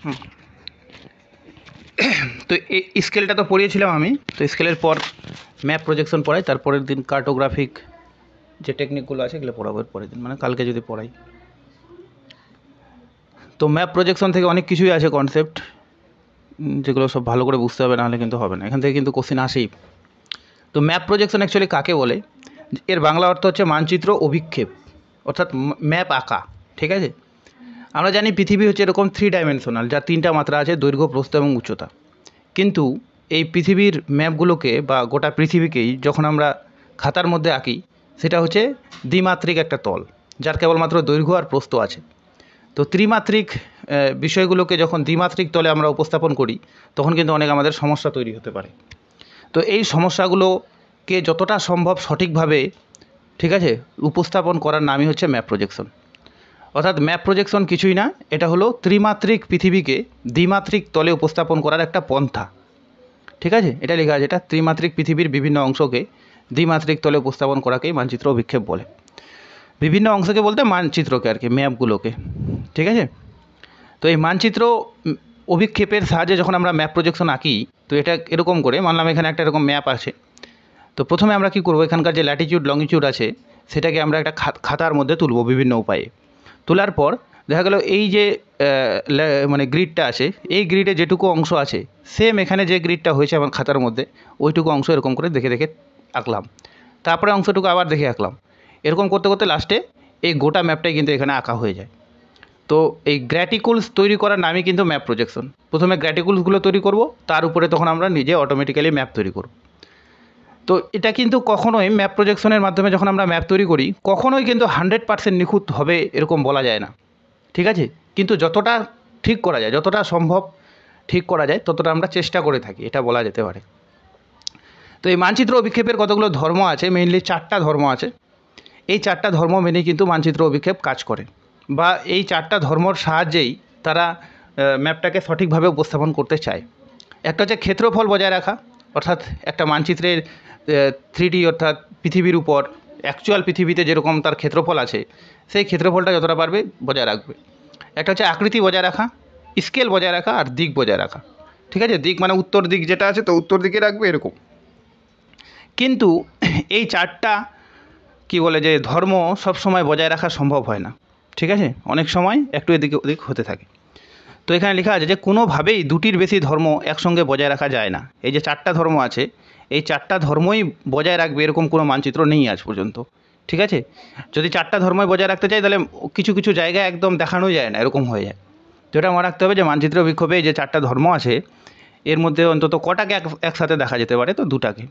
হুম, তো এই স্কেলটা তো পড়িয়েছিলাম আমি। তো স্কেলের পর ম্যাপ প্রজেকশন পড়াই, তারপরের দিন কার্টোগ্রাফিক যে টেকনিকগুলো আছে এগুলো পড়াবো পরের দিন, মানে কালকে যদি পড়াই। তো ম্যাপ প্রজেকশন থেকে অনেক কিছুই আছে কনসেপ্ট, যেগুলো সব ভালো করে বুঝতে হবে, নাহলে কিন্তু হবে না। এখান থেকে কিন্তু কোশ্চেন আসেই। তো ম্যাপ প্রজেকশন অ্যাকচুয়ালি কাকে বলে? এর বাংলা অর্থ হচ্ছে মানচিত্র অভিক্ষেপ, অর্থাৎ ম্যাপ আঁকা। ঠিক আছে, আমরা জানি পৃথিবী হচ্ছে এরকম 3 ডাইমেনশনাল, যার 3টা মাত্রা আছে, দৈর্ঘ্য, প্রস্থ এবং উচ্চতা। কিন্তু এই পৃথিবীর ম্যাপগুলোকে বা গোটা পৃথিবীকেই যখন আমরা খাতার মধ্যে আঁকি, সেটা হচ্ছে দ্বিমাত্রিক একটা তল, যার কেবলমাত্র দৈর্ঘ্য আর প্রস্থ আছে। তো ত্রিমাত্রিক বিষয়গুলোকে যখন দ্বিমাত্রিক তলে আমরা উপস্থাপন করি, তখন কিন্তু অনেক আমাদের সমস্যা তৈরি হতে পারে। তো এই সমস্যাগুলোকে যতটা সম্ভব সঠিকভাবে, ঠিক আছে, উপস্থাপন করার নামই হচ্ছে ম্যাপ প্রজেকশন। অর্থাৎ ম্যাপ প্রজেকশন কিছুই না, এটা হলো ত্রিমাত্রিক পৃথিবীকে দ্বিমাত্রিক তলে উপস্থাপন করার একটা পন্থা। ঠিক আছে, এটা লেখা আছে, এটা ত্রিমাত্রিক পৃথিবীর বিভিন্ন অংশকে দ্বিমাত্রিক তলে উপস্থাপন করাকেই মানচিত্র অভিক্ষেপ বলে। বিভিন্ন অংশকে বলতে মানচিত্রকে আর কি, ম্যাপগুলোকে। ঠিক আছে, তো এই মানচিত্র অভিক্ষেপের সাহায্যে যখন আমরা ম্যাপ প্রজেকশন আঁকি, তো এটা এরকম করে মানলাম এখানে একটা এরকম ম্যাপ আছে। তো প্রথমে আমরা কী করবো, এখানকার যে ল্যাটিটিউড লংজিটিউড আছে সেটাকে আমরা একটা খাতার মধ্যে তুলব বিভিন্ন উপায়ে। তোলার পর দেখা গেল এই যে মানে গ্রিডটা আছে, এই গ্রিডে যেটুকু অংশ আছে সেম এখানে যে গ্রিডটা হয়েছে আমার খাতার মধ্যে, ওইটুকু অংশ এরকম করে দেখে দেখে আঁকলাম। তারপরে অংশটুকু আবার দেখে আঁকলাম। এরকম করতে করতে লাস্টে এই গোটা ম্যাপটাই কিন্তু এখানে আঁকা হয়ে যায়। তো এই গ্র্যাটিকুলস তৈরি করার নামই কিন্তু ম্যাপ প্রজেকশন। প্রথমে গ্র্যাটিকুলসগুলো তৈরি করব, তার উপরে তখন আমরা নিজে অটোমেটিক্যালি ম্যাপ তৈরি করব। তো এটা কিন্তু কখনোই ম্যাপ প্রজেকশনের মাধ্যমে যখন আমরা ম্যাপ তৈরি করি, কখনোই কিন্তু 100% নিখুঁত হবে এরকম বলা যায় না। ঠিক আছে, কিন্তু যতটা ঠিক করা যায়, যতটা সম্ভব ঠিক করা যায়, ততটা আমরা চেষ্টা করে থাকি, এটা বলা যেতে পারে। তো এই মানচিত্র অভিক্ষেপের কতগুলো ধর্ম আছে, মেইনলি 4টা ধর্ম আছে। এই 4টা ধর্ম মেনেই কিন্তু মানচিত্র অভিক্ষেপ কাজ করে, বা এই 4টা ধর্মর সাহায্যেই তারা ম্যাপটাকে সঠিকভাবে উপস্থাপন করতে চায়। একটা হচ্ছে ক্ষেত্রফল বজায় রাখা, অর্থাৎ একটা মানচিত্রের 3D অর্থাৎ পৃথিবীর উপর অ্যাকচুয়াল পৃথিবীতে যেরকম তার ক্ষেত্রফল আছে, সেই ক্ষেত্রফলটা যতটা পারবে বজায় রাখবে। একটা হচ্ছে আকৃতি বজায় রাখা, স্কেল বজায় রাখা, আর দিক বজায় রাখা। ঠিক আছে, দিক মানে উত্তর দিক যেটা আছে, তো উত্তর দিকে রাখবে এরকম। কিন্তু এই 4টা কি বলে যে ধর্ম সব সময় বজায় রাখা সম্ভব হয় না। ঠিক আছে, অনেক সময় একটু এদিকে ওদিক হতে থাকে। তো এখানে লেখা আছে যে কোনোভাবেই 2টির বেশি ধর্ম একসঙ্গে বজায় রাখা যায় না। এই যে 4টা ধর্ম আছে, এই 4টা ধর্মই বজায় রাখবে এরকম কোনো মানচিত্র নেই আজ পর্যন্ত। ঠিক আছে, যদি 4টা ধর্মই বজায় রাখতে চাই, তাহলে কিছু কিছু জায়গায় একদম দেখানোই যায় না, এরকম হয়ে যায়। তো এটা মনে রাখতে হবে যে মানচিত্র বিক্ষোভে যে 4টা ধর্ম আছে, এর মধ্যে অন্তত কটাকে একসাথে দেখা যেতে পারে, তো 2টাকে।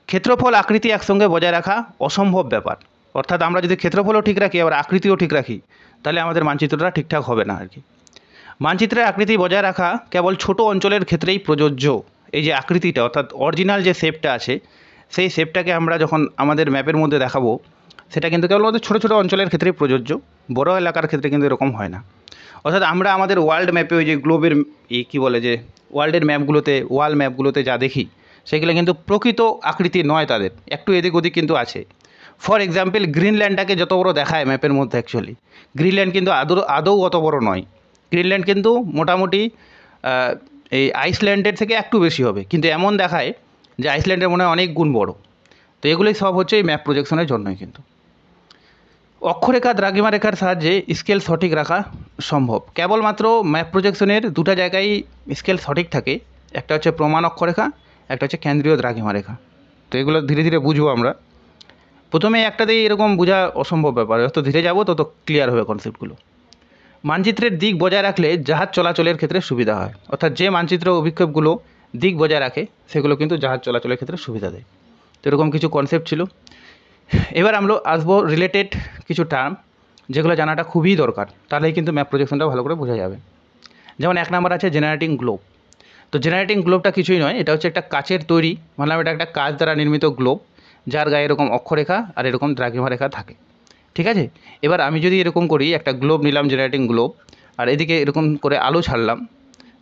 ক্ষেত্রফল আকৃতি একসঙ্গে বজায় রাখা অসম্ভব ব্যাপার। অর্থাৎ আমরা যদি ক্ষেত্রফলও ঠিক রাখি, আবার আকৃতিও ঠিক রাখি, তাহলে আমাদের মানচিত্রটা ঠিকঠাক হবে না আর কি। মানচিত্রের আকৃতি বজায় রাখা কেবল ছোট অঞ্চলের ক্ষেত্রেই প্রযোজ্য। এই যে আকৃতিটা, অর্থাৎ অরিজিনাল যে শেপটা আছে, সেই শেপটাকে আমরা যখন আমাদের ম্যাপের মধ্যে দেখাবো, সেটা কিন্তু কেবল আমাদের ছোটো ছোটো অঞ্চলের ক্ষেত্রেই প্রযোজ্য, বড় এলাকার ক্ষেত্রে কিন্তু এরকম হয় না। অর্থাৎ আমরা আমাদের ওয়ার্ল্ড ম্যাপে ওই যে গ্লোবের কী বলে যে ওয়ার্ল্ডের ম্যাপগুলোতে, ওয়াল ম্যাপগুলোতে যা দেখি, সেগুলো কিন্তু প্রকৃত আকৃতি নয়, তাদের একটু এদিক ওদিক কিন্তু আছে। ফর এক্সাম্পল, গ্রিনল্যান্ডটাকে যত বড় দেখায় ম্যাপের মধ্যে, অ্যাকচুয়ালি গ্রিনল্যান্ড কিন্তু আদৌ অত বড় নয়। গ্রিনল্যান্ড কিন্তু মোটামুটি এই আইসল্যান্ডের থেকে একটু বেশি হবে, কিন্তু এমন দেখায় যে আইসল্যান্ডের মনে হয় অনেক গুণ বড়। তো এগুলোই সব হচ্ছে এই ম্যাপ প্রজেকশনের জন্যই কিন্তু। অক্ষরেখা, দ্রাঘিমা রেখার সাহায্যে স্কেল সঠিক রাখা সম্ভব। কেবলমাত্র ম্যাপ প্রজেকশনের 2টা জায়গায় স্কেল সঠিক থাকে, একটা হচ্ছে প্রমাণ অক্ষরেখা, একটা হচ্ছে কেন্দ্রীয় দ্রাঘিমা রেখা। তো এগুলো ধীরে ধীরে বুঝবো আমরা। প্রথমে একটাতেই এরকম বোঝা অসম্ভব ব্যাপার, যত ধীরে যাবো তত ক্লিয়ার হবে কনসেপ্টগুলো। মানচিত্রের দিক বজায় রাখলে জাহাজ চলাচলের ক্ষেত্রে সুবিধা হয়। অর্থাৎ যে মানচিত্র অভিক্ষেপগুলো দিক বজায় রাখে, সেগুলো কিন্তু জাহাজ চলাচলের ক্ষেত্রে সুবিধা দেয়। তো এরকম কিছু কনসেপ্ট ছিল। এবার আমরা আসবো রিলেটেড কিছু টার্ম, যেগুলো জানাটা খুবই দরকার, তাহলেই কিন্তু ম্যাপ প্রজেকশনটা ভালো করে বোঝা যাবে। যেমন 1 নাম্বার আছে জেনারেটিং গ্লোব। তো জেনারেটিং গ্লোবটা কিছুই নয়, এটা হচ্ছে একটা কাচের তৈরি, মানে এটা একটা কাচ দ্বারা নির্মিত গ্লোব, যার গায়ে এরকম অক্ষরেখা আর এরকম দ্রাঘিমা রেখা থাকে। ঠিক আছে, এবার আমি যদি এরকম করি, একটা গ্লোব নিলাম, জেনারেটিং গ্লোব, আর এদিকে এরকম করে আলো ছাড়লাম,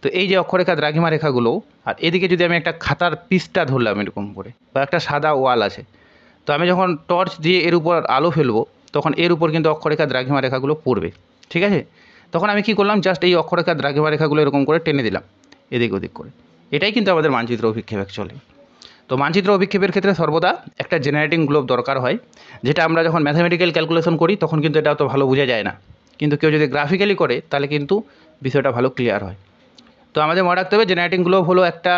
তো এই যে অক্ষরেখা দ্রাঘিমা রেখাগুলো, আর এদিকে যদি আমি একটা খাতার পিসটা ধরলাম এরকম করে, বা একটা সাদা ওয়াল আছে, তো আমি যখন টর্চ দিয়ে এর উপর আলো ফেলবো, তখন এর উপর কিন্তু অক্ষরেখা দ্রাঘিমা রেখাগুলো পড়বে। ঠিক আছে, তখন আমি কী করলাম, জাস্ট এই অক্ষরেখা দ্রাঘিমা রেখাগুলো এরকম করে টেনে দিলাম এদিক ওদিক করে। এটাই কিন্তু আমাদের মানচিত্র অভিক্ষেপ অ্যাকচুয়ালি। তো মানচিত্র অভিক্ষেপের ক্ষেত্রে সর্বদা একটা জেনারেটিং গ্লোব দরকার হয়, যেটা আমরা যখন ম্যাথামেটিক্যাল ক্যালকুলেশন করি তখন কিন্তু এটা অত ভালো বোঝা যায় না, কিন্তু কেউ যদি গ্রাফিক্যালি করে তাহলে কিন্তু বিষয়টা ভালো ক্লিয়ার হয়। তো আমাদের মনে রাখতে হবে জেনারেটিং গ্লোব হলো একটা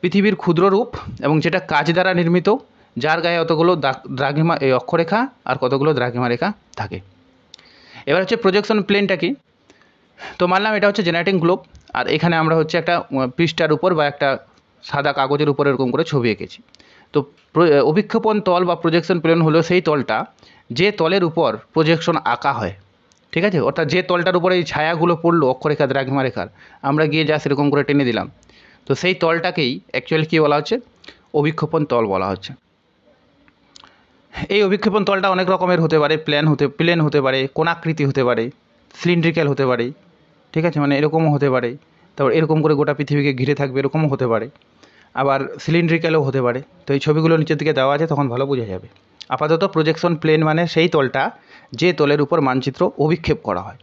পৃথিবীর ক্ষুদ্র রূপ এবং যেটা কাঁচ দ্বারা নির্মিত, যার গায়ে অতগুলো দ্রাঘিমা এই অক্ষরেখা আর কতগুলো দ্রাঘিমা রেখা থাকে। এবার হচ্ছে প্রজেকশন প্লেনটা কি, তো মানলাম এটা হচ্ছে জেনারেটিং গ্লোব, আর এখানে আমরা হচ্ছে একটা পৃষ্ঠার উপর বা একটা সাদা কাগজের উপর এরকম করে ছবি এঁকেছি। তো অভিক্ষেপণ তল বা প্রজেকশন প্লেন হলো সেই তলটা যে তলের উপর প্রজেকশন আঁকা হয়, ঠিক আছে, অর্থাৎ যে তলটার উপরে এই ছায়াগুলো পড়লো অক্ষরেখা দ্রাঘিমা রেখার, আমরা গিয়ে যা সেরকম করে টেনে দিলাম, তো সেই তলটাকেই অ্যাকচুয়ালি কী বলা হচ্ছে, অভিক্ষেপণ তল বলা হচ্ছে। এই অভিক্ষেপণ তলটা অনেক রকমের হতে পারে, প্লেন হতে পারে, কোণাকৃতি হতে পারে, সিলিন্ড্রিক্যাল হতে পারে, ঠিক আছে, মানে এরকমও হতে পারে, তারপর এরকম করে গোটা পৃথিবীকে ঘিরে থাকবে এরকমও হতে পারে, আবার সিলিন্ড্রিক্যালও হতে পারে। তো এই ছবিগুলো নিচের দিকে দেওয়া আছে, তখন ভালো বোঝা যাবে। আপাতত প্রজেকশন প্লেন মানে সেই তলটা যে তলের উপর মানচিত্র অভিক্ষেপ করা হয়।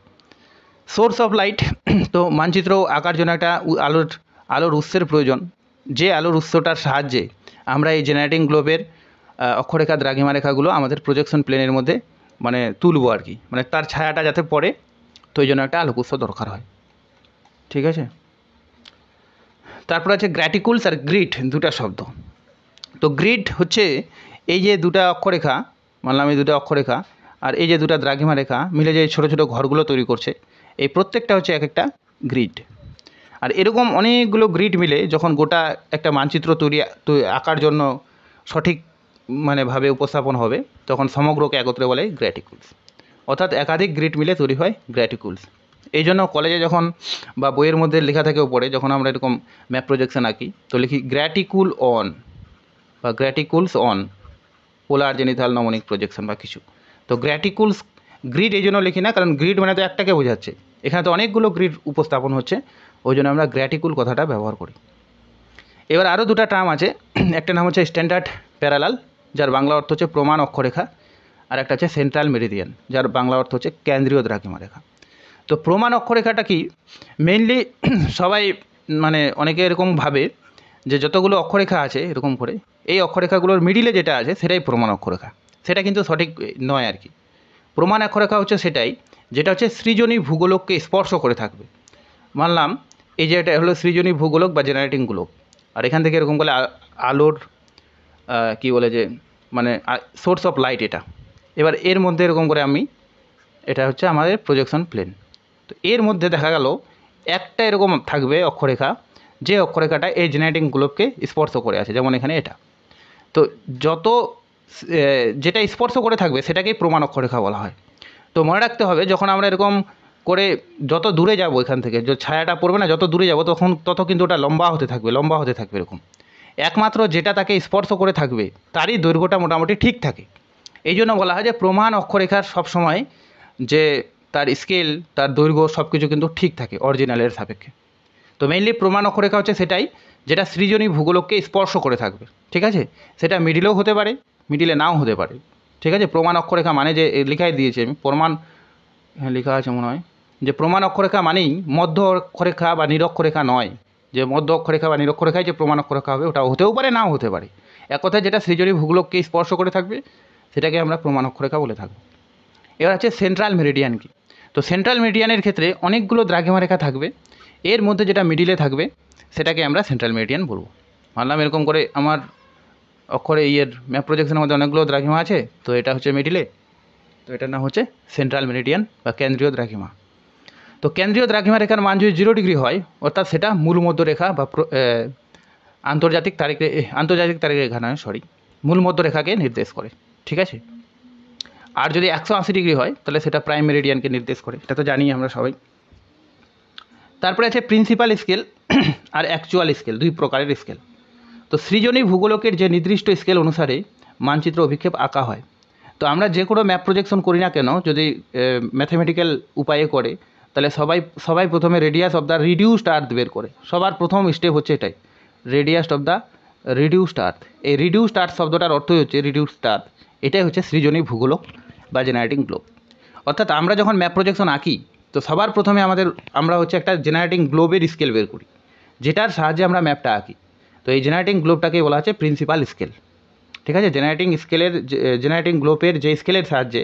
সোর্স অফ লাইট, তো মানচিত্র আঁকার জন্য একটা আলোর উৎসের প্রয়োজন, যে আলোর উৎসটার সাহায্যে আমরা এই জেনারেটিং গ্লোবের অক্ষরেখা দ্রাঘিমা রেখাগুলো আমাদের প্রজেকশন প্লেনের মধ্যে মানে তুলবো আর কি, মানে তার ছায়াটা যাতে পড়ে, তো এই জন্য একটা আলোক উৎস দরকার হয়, ঠিক আছে। তারপর আছে গ্র্যাটিকুলস আর গ্রিড, দুটা শব্দ। তো গ্রিড হচ্ছে এই যে দুটা অক্ষরেখা, মানলাম এই দুটা অক্ষরেখা আর এই যে দুটা দ্রাঘিমা রেখা মিলে যে ছোটো ছোটো ঘরগুলো তৈরি করছে, এই প্রত্যেকটা হচ্ছে এক একটা গ্রিড। আর এরকম অনেকগুলো গ্রিড মিলে যখন গোটা একটা মানচিত্র আঁকার জন্য সঠিক মানে ভাবে উপস্থাপন হবে, তখন সমগ্রকে একত্রে বলে গ্র্যাটিকুলস। অর্থাৎ একাধিক গ্রিড মিলে তৈরি হয় গ্র্যাটিকুলস। এই জন্য কলেজে যখন বা বইয়ের মধ্যে লেখা থাকে উপরে, যখন আমরা এরকম ম্যাপ প্রজেকশন আঁকি তো লিখি গ্র্যাটিকুল অন বা গ্র্যাটিকুলস অন পোলার জেনিথাল নমনিক প্রজেকশন বা কিছু। তো গ্র্যাটিকুলস গ্রিড এই জন্য লিখি না, কারণ গ্রিড মানে তো একটাকে বোঝাচ্ছে, এখানে তো অনেকগুলো গ্রিড উপস্থাপন হচ্ছে, ওই জন্য আমরা গ্র্যাটিকুল কথাটা ব্যবহার করি। এবার আরও দুটা টার্ম আছে, একটা নাম হচ্ছে স্ট্যান্ডার্ড প্যারালাল, যার বাংলা অর্থ হচ্ছে প্রমাণ অক্ষরেখা, আর একটা হচ্ছে সেন্ট্রাল মেরিডিয়ান, যার বাংলা অর্থ হচ্ছে কেন্দ্রীয় দ্রাঘিমা রেখা। তো প্রমাণ অক্ষরেখাটা কি, মেইনলি সবাই মানে অনেকে এরকম ভাবে যে যতগুলো অক্ষরেখা আছে এরকম করে এই অক্ষরেখাগুলোর মিডিলে যেটা আছে সেটাই প্রমাণ অক্ষরেখা, সেটা কিন্তু সঠিক নয় আর কি। প্রমাণ অক্ষরেখা হচ্ছে সেটাই যেটা হচ্ছে সৃজনী ভূগোলককে স্পর্শ করে থাকবে। মানলাম এই যে এটা হলো সৃজনী ভূগোলক বা জেনারেটিং গ্লোব, আর এখান থেকে এরকম করে আলোর কি বলে যে মানে সোর্স অফ লাইট এটা, এবার এর মধ্যে এরকম করে আমি এটা হচ্ছে আমাদের প্রজেকশন প্লেন। তো এর মধ্যে দেখা গেল একটা এরকম থাকবে অক্ষরেখা, যে অক্ষরেখাটা এই জেনারেটিং গ্লোবকে স্পর্শ করে আছে, যেমন এখানে এটা। তো যত যেটা স্পর্শ করে থাকবে সেটাকেই প্রমাণ অক্ষরেখা বলা হয়। তো মনে রাখতে হবে যখন আমরা এরকম করে যত দূরে যাব এখান থেকে, যে ছায়াটা পড়বে না, যত দূরে যাব তত কিন্তু ওটা লম্বা হতে থাকবে এরকম। একমাত্র যেটা তাকে স্পর্শ করে থাকবে তারই দৈর্ঘ্যটা মোটামুটি ঠিক থাকে। এই জন্য বলা হয় যে প্রমাণ অক্ষরেখার সবসময় যে তার স্কেল, তার দৈর্ঘ্য সব কিছু কিন্তু ঠিক থাকে অরিজিনালের সাপেক্ষে। তো মেইনলি প্রমাণ অক্ষরেখা হচ্ছে সেটাই যেটা সৃজনী ভূগোলককে স্পর্শ করে থাকবে, ঠিক আছে। সেটা মিডিলেও হতে পারে, মিডিলে নাও হতে পারে, ঠিক আছে। প্রমাণ অক্ষরেখা মানে যে লেখাই দিয়েছি আমি প্রমাণ, হ্যাঁ লেখা আছে মনে হয়, যে প্রমাণ অক্ষরেখা মানেই মধ্য অক্ষরেখা বা নিরক্ষরেখা নয়, যে মধ্য অক্ষরেখা বা নিরক্ষরেখায় যে প্রমাণ অক্ষরেখা হবে ওটা হতেও পারে নাও হতে পারে। এক কথায় যেটা সৃজনী ভূগোলককে স্পর্শ করে থাকবে সেটাকে আমরা প্রমাণ অক্ষরেখা বলে থাকবো। এবার হচ্ছে সেন্ট্রাল মেরিডিয়ান কি, তো সেন্ট্রাল মেরিডিয়ানের ক্ষেত্রে অনেকগুলো দ্রাঘিমা রেখা থাকবে, এর মধ্যে যেটা মিডিলে থাকবে সেটাকে আমরা সেন্ট্রাল মেরিডিয়ান বলবো। মানলাম এরকম করে আমার অক্ষরে ম্যাপ প্রজেকশনের মধ্যে অনেকগুলো দ্রাঘিমা আছে, তো এটা হচ্ছে মিডিলে, তো এটার নাম হচ্ছে সেন্ট্রাল মেরিডিয়ান বা কেন্দ্রীয় দ্রাঘিমা। তো কেন্দ্রীয় দ্রাঘিমা রেখার মান যদি 0 ডিগ্রি হয়, অর্থাৎ সেটা মূল মধ্য রেখা বা আন্তর্জাতিক তারিখ রেখা নয়, মূল মধ্য রেখাকে নির্দেশ করে, ঠিক আছে। আর যদি 180 ডিগ্রি হয় তাহলে সেটা প্রাইম মেরিডিয়ানকে নির্দেশ করে, এটা তো জানি আমরা সবাই। তারপরে আছে প্রিন্সিপাল স্কেল আর অ্যাকচুয়াল স্কেল, দুই প্রকারের স্কেল। তো সৃজনী ভূগোলকের যে নির্দিষ্ট স্কেল অনুসারে মানচিত্র অভিক্ষেপ আঁকা হয়। তো আমরা যে কোনো ম্যাপ প্রজেকশন করি না কেন, যদি ম্যাথামেটিক্যাল উপায়ে করে, তাহলে সবাই প্রথমে রেডিয়াস অফ দ্য রিডিউসড আর্থ বের করে। সবার প্রথম স্টেপ হচ্ছে এটাই, রেডিয়াস অফ দ্য রিডিউসড আর্থ। এই রিডিউসড আর্থ শব্দটার অর্থই হচ্ছে রিডিউসড আর্থ, এটাই হচ্ছে সৃজনী ভূগোলক বা জেনারেটিং গ্লোব। অর্থাৎ আমরা যখন ম্যাপ প্রজেকশন আঁকি তো তো সবার প্রথমে আমরা হচ্ছে একটা জেনারেটিং গ্লোবের স্কেল বের করি, যেটার সাহায্যে আমরা ম্যাপটা আঁকি। তো এই জেনারেটিং গ্লোবটাকে বলা হচ্ছে প্রিন্সিপাল স্কেল। ঠিক আছে, জেনারেটিং গ্লোবের যে স্কেলের সাহায্যে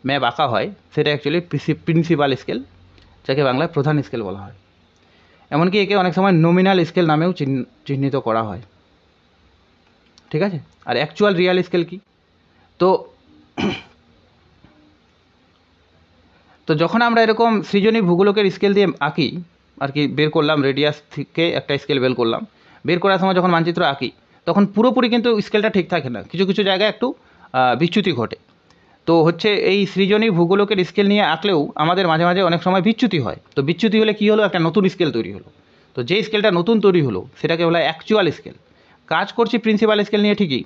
ম্যাপ আঁকা হয় সেটা অ্যাকচুয়ালি প্রিন্সিপাল স্কেল, যাকে বাংলায় প্রধান স্কেল বলা হয়। এমনকি একে অনেক সময় নমিনাল স্কেল নামেও চিহ্নিত করা হয়। ঠিক আছে, আর অ্যাকচুয়াল রিয়াল স্কেল কি? তো তো যখন আমরা এরকম সৃজনী ভূগোলকের স্কেল দিয়ে আঁকি আর কি, বের করলাম রেডিয়াস থেকে একটা স্কেল বের করার সময় যখন মানচিত্র আঁকি তখন পুরোপুরি কিন্তু স্কেলটা ঠিক থাকে না, কিছু কিছু জায়গায় একটু বিচ্যুতি ঘটে। তো হচ্ছে এই সৃজনী ভূগোলকের স্কেল নিয়ে আঁকলেও আমাদের মাঝে মাঝে অনেক সময় বিচ্যুতি হয়। তো বিচ্যুতি হলে কী হলো, একটা নতুন স্কেল তৈরি হলো। তো যে স্কেলটা নতুন তৈরি হলো সেটাকে বলা হয় অ্যাকচুয়াল স্কেল। কাজ করছি প্রিন্সিপাল স্কেল নিয়ে ঠিকই,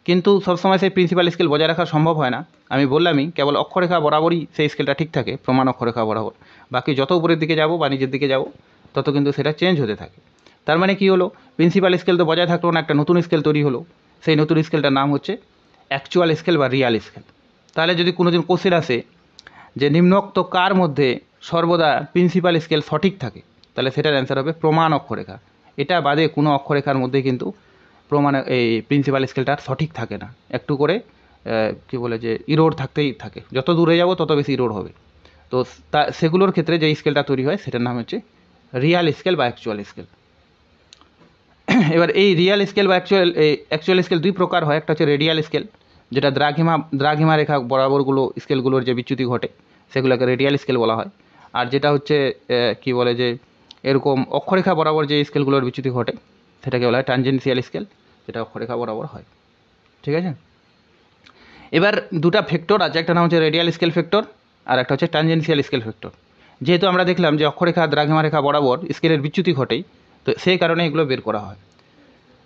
কিন্তু সবসময় সেই প্রিন্সিপাল স্কেল বজায় রাখা সম্ভব হয় না। আমি বললামই, কেবল অক্ষরেখা বরাবরই সেই স্কেলটা ঠিক থাকে, প্রমাণ অক্ষরেখা বরাবর। বাকি যত উপরের দিকে যাব বা নিচের দিকে যাব তত কিন্তু সেটা চেঞ্জ হতে থাকে। তার মানে কী হলো, প্রিন্সিপাল স্কেল তো বজায় থাকলো না, একটা নতুন স্কেল তৈরি হলো। সেই নতুন স্কেলটার নাম হচ্ছে অ্যাকচুয়াল স্কেল বা রিয়াল স্কেল। তাহলে যদি কোনোদিন কোশ্চেন আসে যে নিম্নোক্ত কার মধ্যে সর্বদা প্রিন্সিপাল স্কেল সঠিক থাকে, তাহলে সেটার অ্যান্সার হবে প্রমাণ অক্ষরেখা। এটা বাদে কোনো অক্ষরেখার মধ্যে কিন্তু এই প্রিন্সিপাল স্কেলটা সঠিক থাকে না, একটু করে কী বলে যে ইরোড থাকতেই থাকে। যত দূরে যাব তত বেশি ইরোড হবে। তো সেগুলোর ক্ষেত্রে যে স্কেলটা তৈরি হয় সেটার নাম হচ্ছে রিয়াল স্কেল বা অ্যাকচুয়াল স্কেল। এবার এই রিয়াল স্কেল বা অ্যাকচুয়াল স্কেল দুই প্রকার হয়। একটা হচ্ছে রেডিয়াল স্কেল, যেটা দ্রাঘিমা রেখা বরাবরগুলো স্কেলগুলোর যে বিচ্যুতি ঘটে সেগুলোকে রেডিয়াল স্কেল বলা হয়। আর যেটা হচ্ছে কি বলে যে এরকম অক্ষরেখা বরাবর যে স্কেলগুলোর বিচ্যুতি ঘটে সেটাকে বলা হয় ট্যানজেন্সিয়াল স্কেল, যেটা অক্ষরেখা বরাবর হয়। ঠিক আছে, এবার দুটা ফ্যাক্টর আছে, একটা নাম হচ্ছে রেডিয়াল স্কেল ফ্যাক্টর আর একটা হচ্ছে ট্যানজেন্সিয়াল স্কেল ফ্যাক্টর। যেহেতু আমরা দেখলাম যে অক্ষরেখা দ্রাঘিমা রেখা বরাবর স্কেলের বিচ্যুতি ঘটেই, তো সেই কারণে এগুলো বের করা হয়।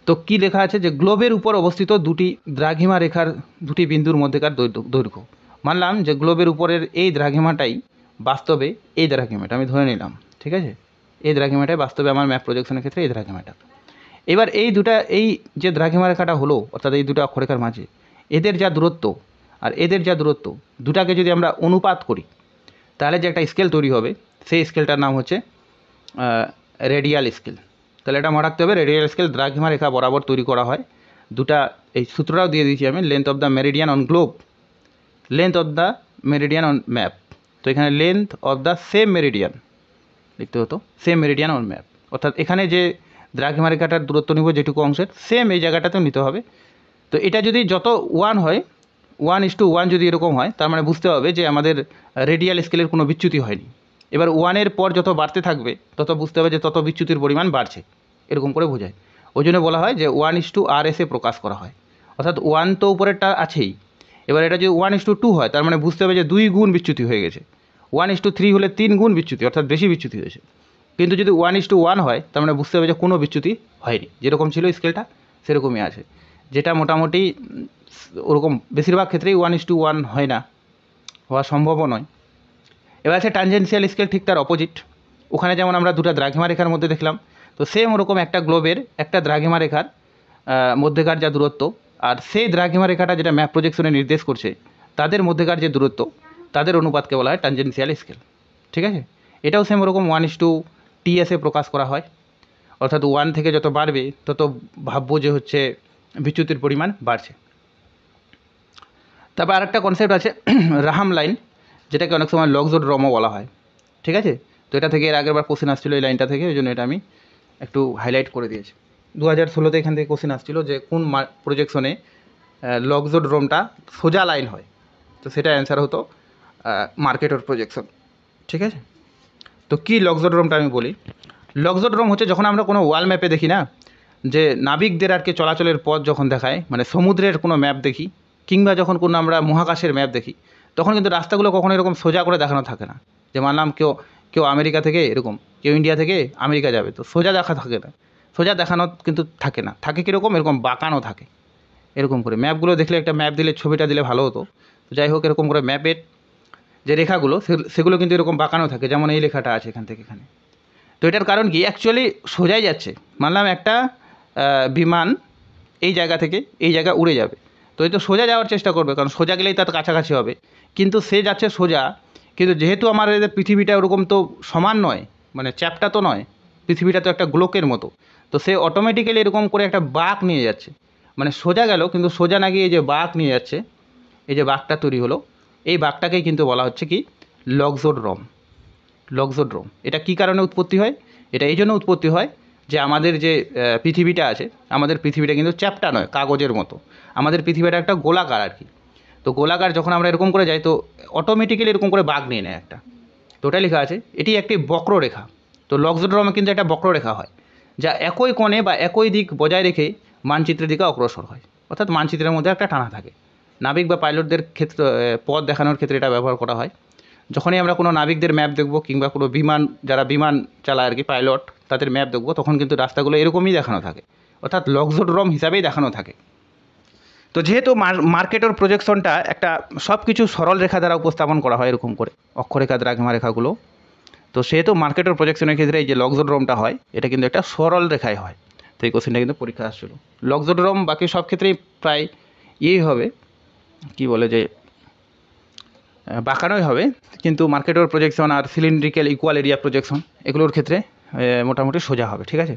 তো কি লেখা আছে যে গ্লোবের উপর অবস্থিত দুটি দ্রাঘিমা রেখার দুটি বিন্দুর মধ্যেকার দৈর্ঘ্য। মানলাম যে গ্লোবের উপরের এই দ্রাঘিমাটাই বাস্তবে এই দ্রাঘিমাটা, আমি ধরে নিলাম। ঠিক আছে, এই দ্রাঘিমাটাই বাস্তবে আমার ম্যাপ প্রজেকশনের ক্ষেত্রে এই দ্রাঘিমাটা। এবার এই যে দ্রাঘিমা রেখাটা হলো, অর্থাৎ এই দুটো অক্ষরেখার মাঝে এদের যা দূরত্ব আর এদের যা দূরত্ব, দুটাকে যদি আমরা অনুপাত করি তাহলে যে একটা স্কেল তৈরি হবে সেই স্কেলটার নাম হচ্ছে রেডিয়াল স্কেল। তাহলে এটা মনে রাখতে হবে, রেডিয়াল স্কেল দ্রাঘিমা রেখা বরাবর তৈরি করা হয়। দুটা এই সূত্রটাও দিয়ে দিয়েছি আমি, length of the meridian on globe, length of the meridian on map. তো এখানে length of the same meridian লিখতে হতো, সেম মেরিডিয়ান অন ম্যাপ। অর্থাৎ এখানে যে দ্রাঘিমা রেখাটার দূরত্ব নিব যেটুকু অংশের, সেম এই জায়গাটাতেও নিতে হবে। তো এটা যদি যত 1 হয়, 1:1 যদি এরকম হয়, তার মানে বুঝতে হবে যে আমাদের রেডিয়াল স্কেলের কোনো বিচ্যুতি হয়নি। এবার 1-এর পর যত বাড়তে থাকবে তত বুঝতে হবে যে তত বিচ্যুতির পরিমাণ বাড়ছে, এরকম করে বোঝায়। ওই জন্য বলা হয় যে 1:RS প্রকাশ করা হয়। অর্থাৎ 1 তো উপরেরটা আছেই, এবার এটা যদি 1:2 হয় তার মানে বুঝতে হবে যে 2 গুণ বিচ্যুতি হয়ে গেছে। 1:3 হলে 3 গুণ বিচ্যুতি, অর্থাৎ বেশি বিচ্যুতি হয়েছে। কিন্তু যদি 1:1 হয় তার মানে বুঝতে হবে যে কোনো বিচ্যুতি হয়নি, যেরকম ছিল স্কেলটা সেরকমই আছে। যেটা মোটামুটি ওরকম বেশিরভাগ ক্ষেত্রেই 1:1 হয় না, হওয়া সম্ভবও নয়। এবার আছে ট্যানজেন্সিয়াল স্কেল, ঠিক তার অপোজিট। ওখানে যেমন আমরা দুটো দ্রাঘিমা রেখার মধ্যে দেখলাম, তো সেম ওরকম একটা গ্লোবের একটা দ্রাঘিমা রেখার মধ্যেকার যা দূরত্ব আর সেই দ্রাঘিমা রেখাটা যেটা ম্যাপ প্রজেকশনে নির্দেশ করছে তাদের মধ্যেকার যে দূরত্ব, তাদের অনুপাতকে বলা হয় ট্যানজেন্সিয়াল স্কেল। ঠিক আছে, এটাও সেম ওরকম 1:TS প্রকাশ করা হয়। অর্থাৎ 1 থেকে যত বাড়বে তত ভাববো যে হচ্ছে বিচ্যুতির পরিমাণ বাড়ছে। তারপর আরেকটা কনসেপ্ট আছে রাহাম লাইন, যেটাকে অনেক সময় লক্সোড্রমও বলা হয়। ঠিক আছে, তো এটা থেকে এর আগেরবার কোশ্চেন আসছিলো এই লাইনটা থেকে, ওই জন্য এটা আমি একটু হাইলাইট করে দিয়েছি। 2016-তে এখান থেকে কোশ্চেন আসছিলো যে কোন প্রজেকশনে লক্সোড্রোমটা সোজা লাইন হয়, তো সেটা অ্যান্সার হতো মার্কেটর প্রজেকশন। ঠিক আছে, তো কী লক্সোড্রোমটা আমি বলি। লক্সোড্রোম হচ্ছে যখন আমরা কোনো ওয়াল ম্যাপে দেখি না, যে নাবিকদের আর কি চলাচলের পথ যখন দেখায়, মানে সমুদ্রের কোনো ম্যাপ দেখি কিংবা যখন কোনো আমরা মহাকাশের ম্যাপ দেখি, তখন কিন্তু রাস্তাগুলো কখনো এরকম সোজা করে দেখানো থাকে না। যে মানলাম কেউ আমেরিকা থেকে এরকম, কেউ ইন্ডিয়া থেকে আমেরিকা যাবে, তো সোজা দেখা থাকে না, সোজা দেখানো কিন্তু থাকে না, থাকে কীরকম এরকম বাঁকানো থাকে। এরকম করে ম্যাপগুলো দেখলে, একটা ম্যাপ দিলে ছবিটা দিলে ভালো হতো। তো যাই হোক, এরকম করে ম্যাপের যে রেখাগুলো সেগুলো কিন্তু এরকম বাঁকানো থাকে, যেমন এই লেখাটা আছে এখান থেকে এখানে। তো এটার কারণ কি, অ্যাকচুয়ালি সোজাই যাচ্ছে। মানলাম একটা বিমান এই জায়গা থেকে এই জায়গা উড়ে যাবে, তো এই তো সোজা যাওয়ার চেষ্টা করবে, কারণ সোজা গেলেই তার কাছাকাছি হবে। কিন্তু সে যাচ্ছে সোজা, কিন্তু যেহেতু আমাদের পৃথিবীটা ওরকম তো সমান নয়, মানে চ্যাপ্টা তো নয়, পৃথিবীটা তো একটা গোলকের মতো, তো সে অটোমেটিক্যালি এরকম করে একটা বাঁক নিয়ে যাচ্ছে, মানে সোজা গেল কিন্তু সোজা না গিয়ে এই যে বাঁক নিয়ে যাচ্ছে, এই যে বাঁকটা তৈরি হলো, এই বাঁকটাকেই কিন্তু বলা হচ্ছে কি লক্সোড্রম। লক্সোড্রম এটা কী কারণে উৎপত্তি হয়? এটা এই জন্য উৎপত্তি হয় যে আমাদের যে পৃথিবীটা আছে, আমাদের পৃথিবীটা কিন্তু চ্যাপ্টা নয়, কাগজের মতো, আমাদের পৃথিবীটা একটা গোলাকার আর কি। তো গোলাকার যখন আমরা এরকম করে যাই তো অটোমেটিক্যালি এরকম করে বাঁক নিয়ে নেয় একটা, তো ওটা লেখা আছে এটি একটি বক্ররেখা। তো লক্সোড্রমে কিন্তু একটা বক্ররেখা হয় যা একই কোণে বা একই দিক বজায় রেখে মানচিত্রের দিকে অগ্রসর হয়, অর্থাৎ মানচিত্রের মধ্যে একটা টানা থাকে। নাবিক বা পাইলটদের ক্ষেত্রে পথ দেখানোর ক্ষেত্রে এটা ব্যবহার করা হয়। যখনই আমরা কোনো নাবিকদের ম্যাপ দেখব কিংবা কোনো বিমান, যারা বিমান চালায় আর কি, পাইলট, তাদের ম্যাপ দেখব, তখন কিন্তু রাস্তাগুলো এরকমই দেখানো থাকে, অর্থাৎ লক্সোড্রম হিসাবেই দেখানো থাকে। তো যেহেতু মার্কেটের প্রজেকশনটা একটা সব কিছু সরল রেখা দ্বারা উপস্থাপন করা হয় এরকম করে, অক্ষরেখা দ্রাঘিমা রেখাগুলো, তো সেহেতু মার্কেটের প্রজেকশনের ক্ষেত্রে এই যে লক্সোড্রমটা হয় এটা কিন্তু একটা সরল রেখায় হয়। তো এই কোশ্চেনটা কিন্তু পরীক্ষা আসছিল। লক্সোড্রম বাকি সব ক্ষেত্রেই প্রায় ইয়েই হবে, কি বলে যে বাঁকানোই হবে, কিন্তু মার্কেটের প্রজেকশন আর সিলিন্ড্রিক্যাল ইকুয়াল এরিয়া প্রজেকশন এগুলোর ক্ষেত্রে মোটামুটি সোজা হবে, ঠিক আছে।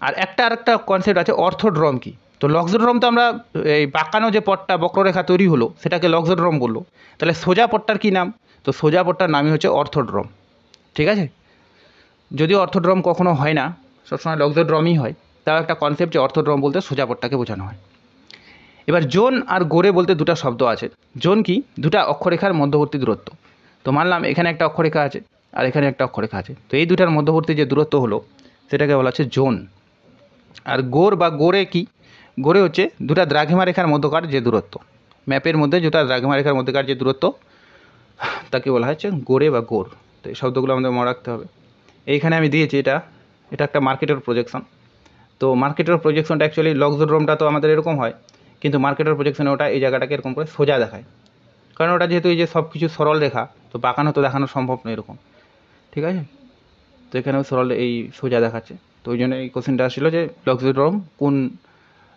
আর আরেকটা কনসেপ্ট আছে অর্থোড্রম কি। তো লক্সোড্রম তো আমরা এই বাঁকানো যে পথটা বক্ররেখা তৈরি হলো সেটাকে লক্সোড্রম বললো, তাহলে সোজা পথটার কী নাম? তো সোজা পথটার নামই হচ্ছে অর্থোড্রম, ঠিক আছে। যদিও অর্থোড্রম কখনো হয় না, সবসময় লক্সোড্রমই হয়, তাও একটা কনসেপ্ট যে অর্থোড্রম বলতে সোজা পথটাকে বোঝানো হয়। এবার জোন আর গোরে বলতে দুটো শব্দ আছে। জোন কি? দুটা অক্ষরেখার মধ্যবর্তী দূরত্ব। তো মানলাম এখানে একটা অক্ষরেখা আছে আর এখানে একটা অক্ষরেখা আছে, তো এই দুটার মধ্যবর্তী যে দূরত্ব হলো সেটাকে বলা হচ্ছে জোন। আর গোর বা গোরে কি? গোরে হচ্ছে দুটা দ্রাঘিমা রেখার মধ্যকার যে দূরত্ব, ম্যাপের মধ্যে দুটা দ্রাঘিমা রেখার মধ্যকার যে দূরত্ব তাকে বলা হচ্ছে গোরে বা গোর। তো এই শব্দগুলো আমাদের মনে রাখতে হবে। এইখানে আমি দিয়েছি এটা একটা মার্কেটের প্রজেকশন। তো মার্কেটের প্রজেকশনটা অ্যাকচুয়ালি লক্সোড্রমটা তো আমাদের এরকম হয়, কিন্তু মার্কেটের প্রজেকশনে ওটা এই জায়গাটাকে এরকম করে সোজা দেখায়, কারণ ওটা যেহেতু এই যে সব কিছু সরল রেখা, তো বাঁকানো তো দেখানো সম্ভব নয় এরকম, ঠিক আছে। তো এখানেও সরল এই সোজা দেখাচ্ছে, তো ওই জন্য এই কোশ্চেনটা আসছিল যে লক্সোড্রম কোন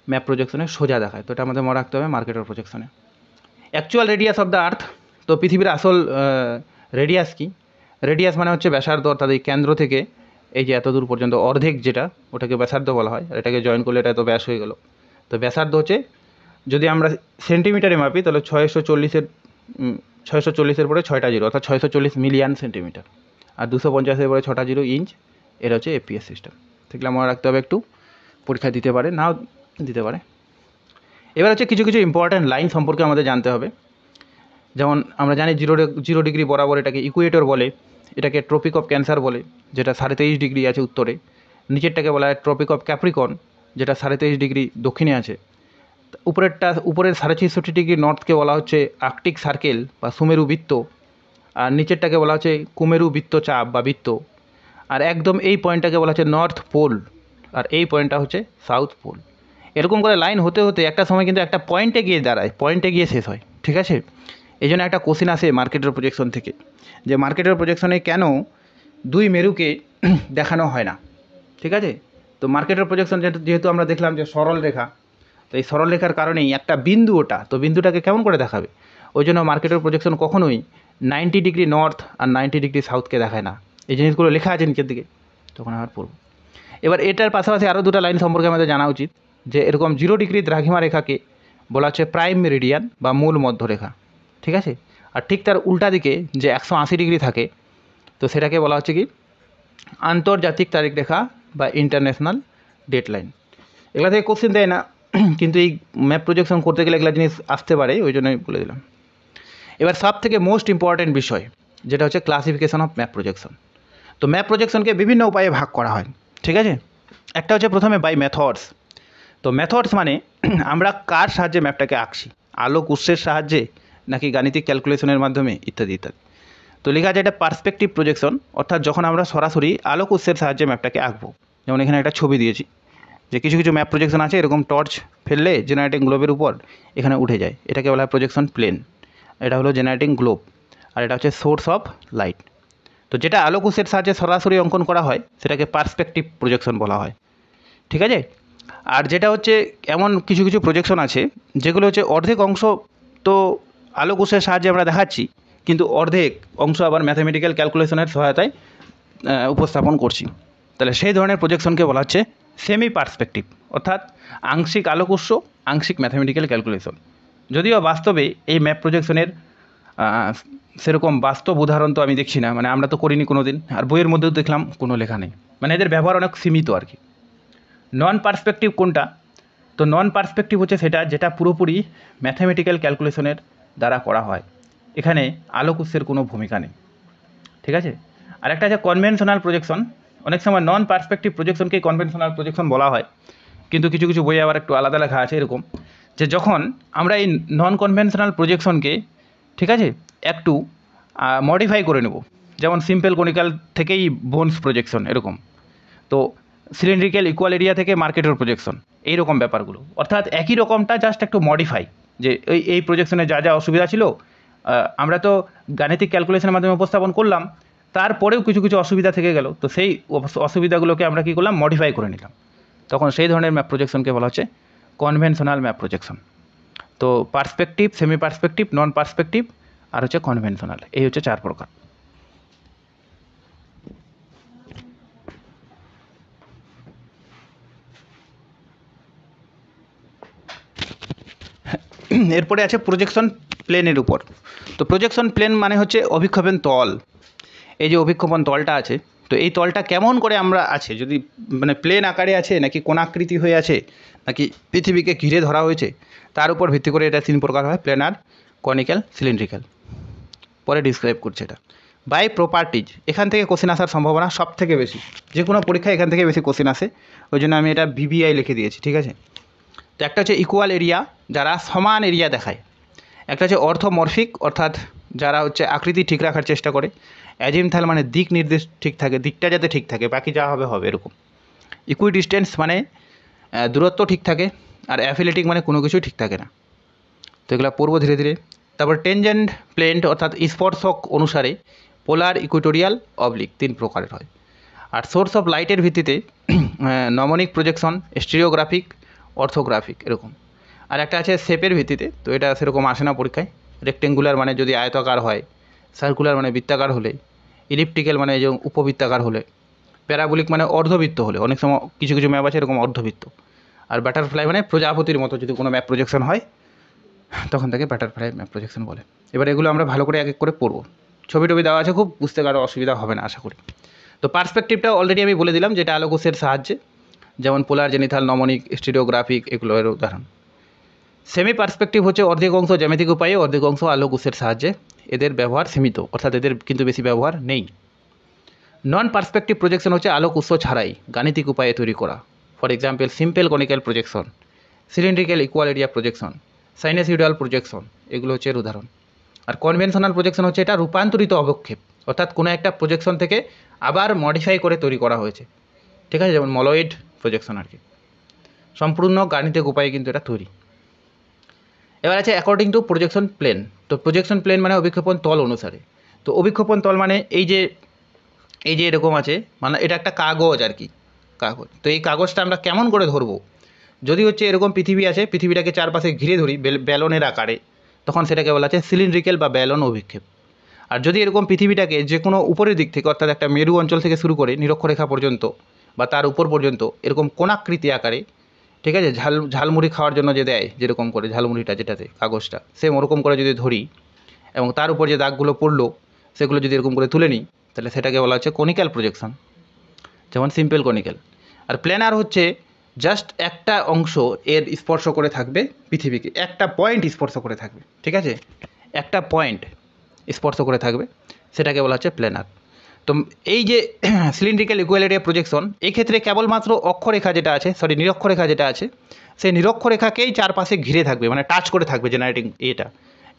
ম্যাপ প্রজেকশনে সোজা দেখায়, তো এটা আমাদের মনে রাখতে হবে মার্কেটের প্রজেকশনে। Actual radius of the earth, তো পৃথিবীর আসল রেডিয়াস কি? রেডিয়াস মানে হচ্ছে ব্যাসার্ধ, অর্থাৎ এই কেন্দ্র থেকে এই যে এত দূর পর্যন্ত অর্ধেক যেটা, ওটাকে ব্যাসার্ধ বলা হয়, আর এটাকে জয়েন করলে এটা তো ব্যাস হয়ে গেল। তো ব্যাসার্ধ হচ্ছে, যদি আমরা সেন্টিমিটারে মাপি তাহলে 640-এর পরে 6টা জিরো, অর্থাৎ 640 মিলিয়ন সেন্টিমিটার, আর 250-এর পরে 6টা জিরো ইঞ্চ, এর হচ্ছে এপিএস সিস্টেম। সেগুলো মনে রাখতে হবে, একটু পরীক্ষা দিতে পারে, নাও দিতে পারে। এবার হচ্ছে কিছু কিছু ইম্পর্ট্যান্ট লাইন সম্পর্কে আমাদের জানতে হবে। যেমন আমরা জানি 0 ডিগ্রি বরাবর এটাকে ইকুয়েটর বলে, এটাকে ট্রপিক অফ ক্যান্সার বলে, যেটা 23.5 ডিগ্রি আছে উত্তরে। নিচেরটাকে বলা হয় ট্রপিক অফ ক্যাপ্রিকন, যেটা 23.5 ডিগ্রি দক্ষিণে আছে। উপরের 66.5 ডিগ্রি নর্থকে বলা হচ্ছে আর্কটিক সার্কেল বা সুমেরু বৃত্ত, আর নিচেরটাকে বলা হচ্ছে কুমেরু বৃত্তচাপ বা বৃত্ত, আর একদম এই পয়েন্টটাকে বলা হচ্ছে নর্থ পোল, আর এই পয়েন্টটা হচ্ছে সাউথ পোল। এরকম করে লাইন হতে হতে একটা সময় কিন্তু একটা পয়েন্টে গিয়ে দাঁড়ায়, পয়েন্টে গিয়ে শেষ হয়, ঠিক আছে। এই জন্য একটা কোশ্চেন আসে মার্কেটের প্রজেকশন থেকে, যে মার্কেটের প্রজেকশনে কেন দুই মেরুকে দেখানো হয় না, ঠিক আছে। তো মার্কেটের প্রজেকশন যেহেতু আমরা দেখলাম যে সরল রেখা, তো এই সরল রেখার কারণেই একটা বিন্দু, ওটা তো বিন্দুটাকে কেমন করে দেখাবে? ওই জন্য মার্কেটের প্রজেকশন কখনোই 90 ডিগ্রি নর্থ আর 90 ডিগ্রি সাউথকে দেখায় না। এই জিনিসগুলো লেখা আছে নিচের দিকে, তখন আবার পড়ব। এবার এটার পাশাপাশি আরও দুটো লাইন সম্পর্কে আমাদের জানা উচিত, যে এরকম 0 ডিগ্রি দ্রাঘিমা রেখাকে বলা হচ্ছে প্রাইম মেরিডিয়ান বা মূল মধ্যরেখা, ঠিক আছে। আর ঠিক তার উল্টা দিকে যে 180 ডিগ্রি থাকে, তো সেটাকে বলা হচ্ছে কি আন্তর্জাতিক তারিখ রেখা বা ইন্টারন্যাশনাল ডেট লাইন। এগুলো থেকে কোশ্চেন দেয় না, কিন্তু এই ম্যাপ প্রজেকশন করতে গেলে এগুলো জিনিস আসতে পারে, ওই জন্যই বলে দিলাম। এবার সব থেকে মোস্ট ইম্পর্ট্যান্ট বিষয় যেটা হচ্ছে ক্লাসিফিকেশন অফ ম্যাপ প্রজেকশন। তো ম্যাপ প্রজেকশনকে বিভিন্ন উপায়ে ভাগ করা হয়, ঠিক আছে। একটা হচ্ছে প্রথমে বাই মেথডস। তো মেথডস মানে আমরা কার সাহায্যে ম্যাপটাকে আঁকছি, আলোক উৎসের সাহায্যে নাকি গাণিতিক ক্যালকুলেশনের মাধ্যমে, ইত্যাদি ইত্যাদি। তো লেখা আছে এটা পার্সপেক্টিভ প্রজেকশন, অর্থাৎ যখন আমরা সরাসরি আলোক উৎসের সাহায্যে ম্যাপটাকে আঁকবো। যেমন এখানে একটা ছবি দিয়েছি, যে কিছু কিছু ম্যাপ প্রজেকশন আছে এরকম টর্চ ফেললে জেনারেটিং গ্লোবের উপর এখানে উঠে যায়, এটাকে বলা হয় প্রজেকশন প্লেন। এটা হলো জেনারেটিং গ্লোব, আর এটা হচ্ছে সোর্স অফ লাইট। তো যেটা আলোক উৎসের সাহায্যে সরাসরি অঙ্কন করা হয় সেটাকে পার্সপেক্টিভ প্রজেকশন বলা হয়, ঠিক আছে। আর যেটা হচ্ছে এমন কিছু কিছু প্রজেকশন আছে যেগুলো হচ্ছে অর্ধেক অংশ তো আলোক উৎসের সাহায্যে আমরা দেখাচ্ছি, কিন্তু অর্ধেক অংশ আবার ম্যাথামেটিক্যাল ক্যালকুলেশনের সহায়তায় উপস্থাপন করছি। তাহলে সেই ধরনের প্রজেকশনকে বলা হচ্ছে সেমি পার্সপেক্টিভ, অর্থাৎ আংশিক আলোক উৎস, আংশিক ম্যাথামেটিক্যাল ক্যালকুলেশন। যদিও বাস্তবে এই ম্যাপ প্রজেকশনের সেরকম বাস্তব উদাহরণ তো আমি দেখছি না, মানে আমরা তো করিনি কোনো দিন, আর বইয়ের মধ্যেও দেখলাম কোনো লেখা নেই, মানে এদের ব্যবহার অনেক সীমিত আর কি। নন পার্সপেক্টিভ কোনটা? তো নন পার্সপেক্টিভ হচ্ছে সেটা যেটা পুরোপুরি ম্যাথামেটিক্যাল ক্যালকুলেশনের দ্বারা করা হয়, এখানে আলোক উৎসের কোনো ভূমিকা নেই, ঠিক আছে। আর একটা আছে কনভেনশনাল প্রজেকশন। অনেক সময় নন পার্সপেক্টিভ প্রজেকশনকেই কনভেনশনাল প্রজেকশন বলা হয়, কিন্তু কিছু কিছু বইয়ে আবার একটু আলাদা লেখা আছে এরকম, যে যখন আমরা এই নন কনভেনশনাল প্রজেকশনকে, ঠিক আছে, একটু মডিফাই করে নেব, যেমন সিম্পল কনিক্যাল থেকেই বোনস প্রজেকশন এরকম, তো সিলিন্ড্রিক্যাল ইকুয়াল এরিয়া থেকে মার্কেটের প্রজেকশন, এইরকম ব্যাপারগুলো, অর্থাৎ একই রকমটা জাস্ট একটু মডিফাই, যে এই প্রজেকশনে যা যা অসুবিধা ছিল আমরা তো গাণিতিক ক্যালকুলেশনের মাধ্যমে উপস্থাপন করলাম, তারপরেও কিছু কিছু অসুবিধা থেকে গেল, তো সেই অসুবিধাগুলোকে আমরা কী করলাম, মডিফাই করে নিলাম, তখন সেই ধরনের ম্যাপ প্রজেকশনকে বলা হচ্ছে কনভেনশনাল ম্যাপ প্রজেকশন। তো পার্সপেক্টিভ, সেমি পার্সপেক্টিভ, নন পার্সপেক্টিভ আর হচ্ছে কনভেনশনাল, এই হচ্ছে 4 প্রকার। এরপরে আছে প্রজেকশন প্লেনের উপর। তো প্রজেকশন প্লেন মানে হচ্ছে অভিক্ষেপণ তল। এই যে অভিক্ষেপণ তলটা আছে, তো এই তলটা কেমন করে আমরা আছে, যদি মানে প্লেন আকারে আছে নাকি কোণাকৃতি হয়ে আছে নাকি পৃথিবীকে ঘিরে ধরা হয়েছে, তার উপর ভিত্তি করে এটা 3 প্রকার হয়, প্লেনার, কনিক্যাল, সিলিন্ড্রিক্যাল। পরে ডিসক্রাইব করছে এটা বাই প্রপার্টিজ। এখান থেকে কোশ্চেন আসার সম্ভাবনা সব থেকে বেশি, যে কোনো পরীক্ষায় এখান থেকে বেশি কোশ্চেন আসে, ওই জন্য আমি এটা বিবিআই লিখে দিয়েছি, ঠিক আছে। তো একটা হচ্ছে ইকুয়াল এরিয়া, যারা সমান এরিয়া দেখায়। একটা হচ্ছে অর্থমরফিক, অর্থাৎ যারা হচ্ছে আকৃতি ঠিক রাখার চেষ্টা করে। অ্যাজিমথাল মানে দিক নির্দেশ ঠিক থাকে, দিকটা যাতে ঠিক থাকে, বাকি যা হবে হবে এরকম। ইকুইডিস্টেন্স মানে দূরত্ব ঠিক থাকে, আর অ্যাফিলেটিক মানে কোনো কিছুই ঠিক থাকে না। তো এগুলো পড়বো ধীরে ধীরে। তারপর টেনজেন্ট প্লেন, অর্থাৎ স্পর্শক অনুসারে পোলার, ইকুইটোরিয়াল, অবলিক 3 প্রকারের হয়। আর সোর্স অফ লাইটের ভিত্তিতে নমনিক প্রজেকশন, স্টিরিওগ্রাফিক, অর্থোগ্রাফিক এরকম। আর একটা আছে শেপের ভিত্তিতে, তো এটা সেরকম আসে না পরীক্ষায়। রেক্টেঙ্গুলার মানে যদি আয়তাকার হয়, সার্কুলার মানে বৃত্তাকার হলে, ইলিপ্টিক্যাল মানে যে উপবৃত্তাকার হলে, প্যারাবোলিক মানে অর্ধবৃত্ত হলে, অনেক সময় কিছু কিছু ম্যাপ আছে এরকম অর্ধবৃত্ত, আর বাটারফ্লাই মানে প্রজাপতির মতো যদি কোনো ম্যাপ প্রজেকশন হয় তখন তাকে বাটারফ্লাই ম্যাপ প্রজেকশন বলে। এবার এগুলো আমরা ভালো করে এক এক করে পড়বো, ছবি টবি দেওয়া আছে, খুব বুঝতে কারো অসুবিধা হবে না আশা করি। তো পার্সপেক্টিভটা অলরেডি আমি বলে দিলাম, যেটা আলোক উৎসের সাহায্যে, যেমন পোলার, জেনিথাল, নমনিক, স্টিরিওগ্রাফিক, এগুলো এর উদাহরণ। সেমি পার্সপেক্টিভ হচ্ছে অর্ধেক অংশ জ্যামিতিক উপায়ে, অর্ধেক অংশ আলোক উৎসের সাহায্যে, এদের ব্যবহার সীমিত, অর্থাৎ এদের কিন্তু বেশি ব্যবহার নেই। নন পার্সপেক্টিভ প্রজেকশন হচ্ছে আলোক উৎস ছাড়াই গাণিতিক উপায়ে তৈরি করা, for example simple conical projection, cylindrical equal area projection, sinusoidal projection, এগুলো হচ্ছে এর উদাহরণ। আর কনভেনশনাল প্রজেকশন হচ্ছে এটা রূপান্তরিত অবক্ষেপ, অর্থাৎ কোনো একটা প্রজেকশন থেকে আবার মডিফাই করে তৈরি করা হয়েছে, ঠিক আছে, যেমন মলয়েড প্রজেকশন আর কি, সম্পূর্ণ গাণিতিক উপায়ে কিন্তু এটা তৈরি। এবার আছে অ্যাকর্ডিং টু প্রজেকশন প্লেন। তো প্রজেকশন প্লেন মানে অভিক্ষেপণ তল অনুসারে। তো অভিক্ষেপণ তল মানে এই যে এরকম আছে, মানে এটা একটা কাগজ আর কি, কাগজ। তো এই কাগজটা আমরা কেমন করে ধরবো, যদি হচ্ছে এরকম পৃথিবী আছে, পৃথিবীটাকে চারপাশে ঘিরে ধরি ব্যালনের আকারে, তখন সেটাকে বলা আছে সিলিন্ড্রিক্যাল বা ব্যালন অভিক্ষেপ। আর যদি এরকম পৃথিবীটাকে যে কোনো উপরের দিক থেকে, অর্থাৎ একটা মেরু অঞ্চল থেকে শুরু করে নিরক্ষরেখা পর্যন্ত বা তার উপর পর্যন্ত এরকম কোণাকৃতি আকারে, ঠিক আছে, ঝালমুড়ি খাওয়ার জন্য যে দেয় যেরকম করে ঝালমুড়িটা, যেটাতে কাগজটা সেম ওরকম করে যদি ধরি, এবং তার উপর যে দাগগুলো পড়লো সেগুলো যদি এরকম করে তুলে নিই, তাহলে সেটাকে বলা হচ্ছে কনিক্যাল প্রজেকশন, যেমন সিম্পল কনিক্যাল। আর প্ল্যানার হচ্ছে জাস্ট একটা অংশ এর স্পর্শ করে থাকবে পৃথিবীকে, একটা পয়েন্ট স্পর্শ করে থাকবে, ঠিক আছে, একটা পয়েন্ট স্পর্শ করে থাকবে, সেটাকে বলা হচ্ছে প্ল্যানার। তো এই যে সিলিন্ড্রিক্যাল ইকুয়াল এরিয়া প্রজেকশন, এই ক্ষেত্রে কেবলমাত্র অক্ষরেখা যেটা আছে, নিরক্ষরেখা যেটা আছে, সেই নিরক্ষরেখাকেই চারপাশে ঘিরে থাকবে, মানে টাচ করে থাকবে জেনারেটিং এটা,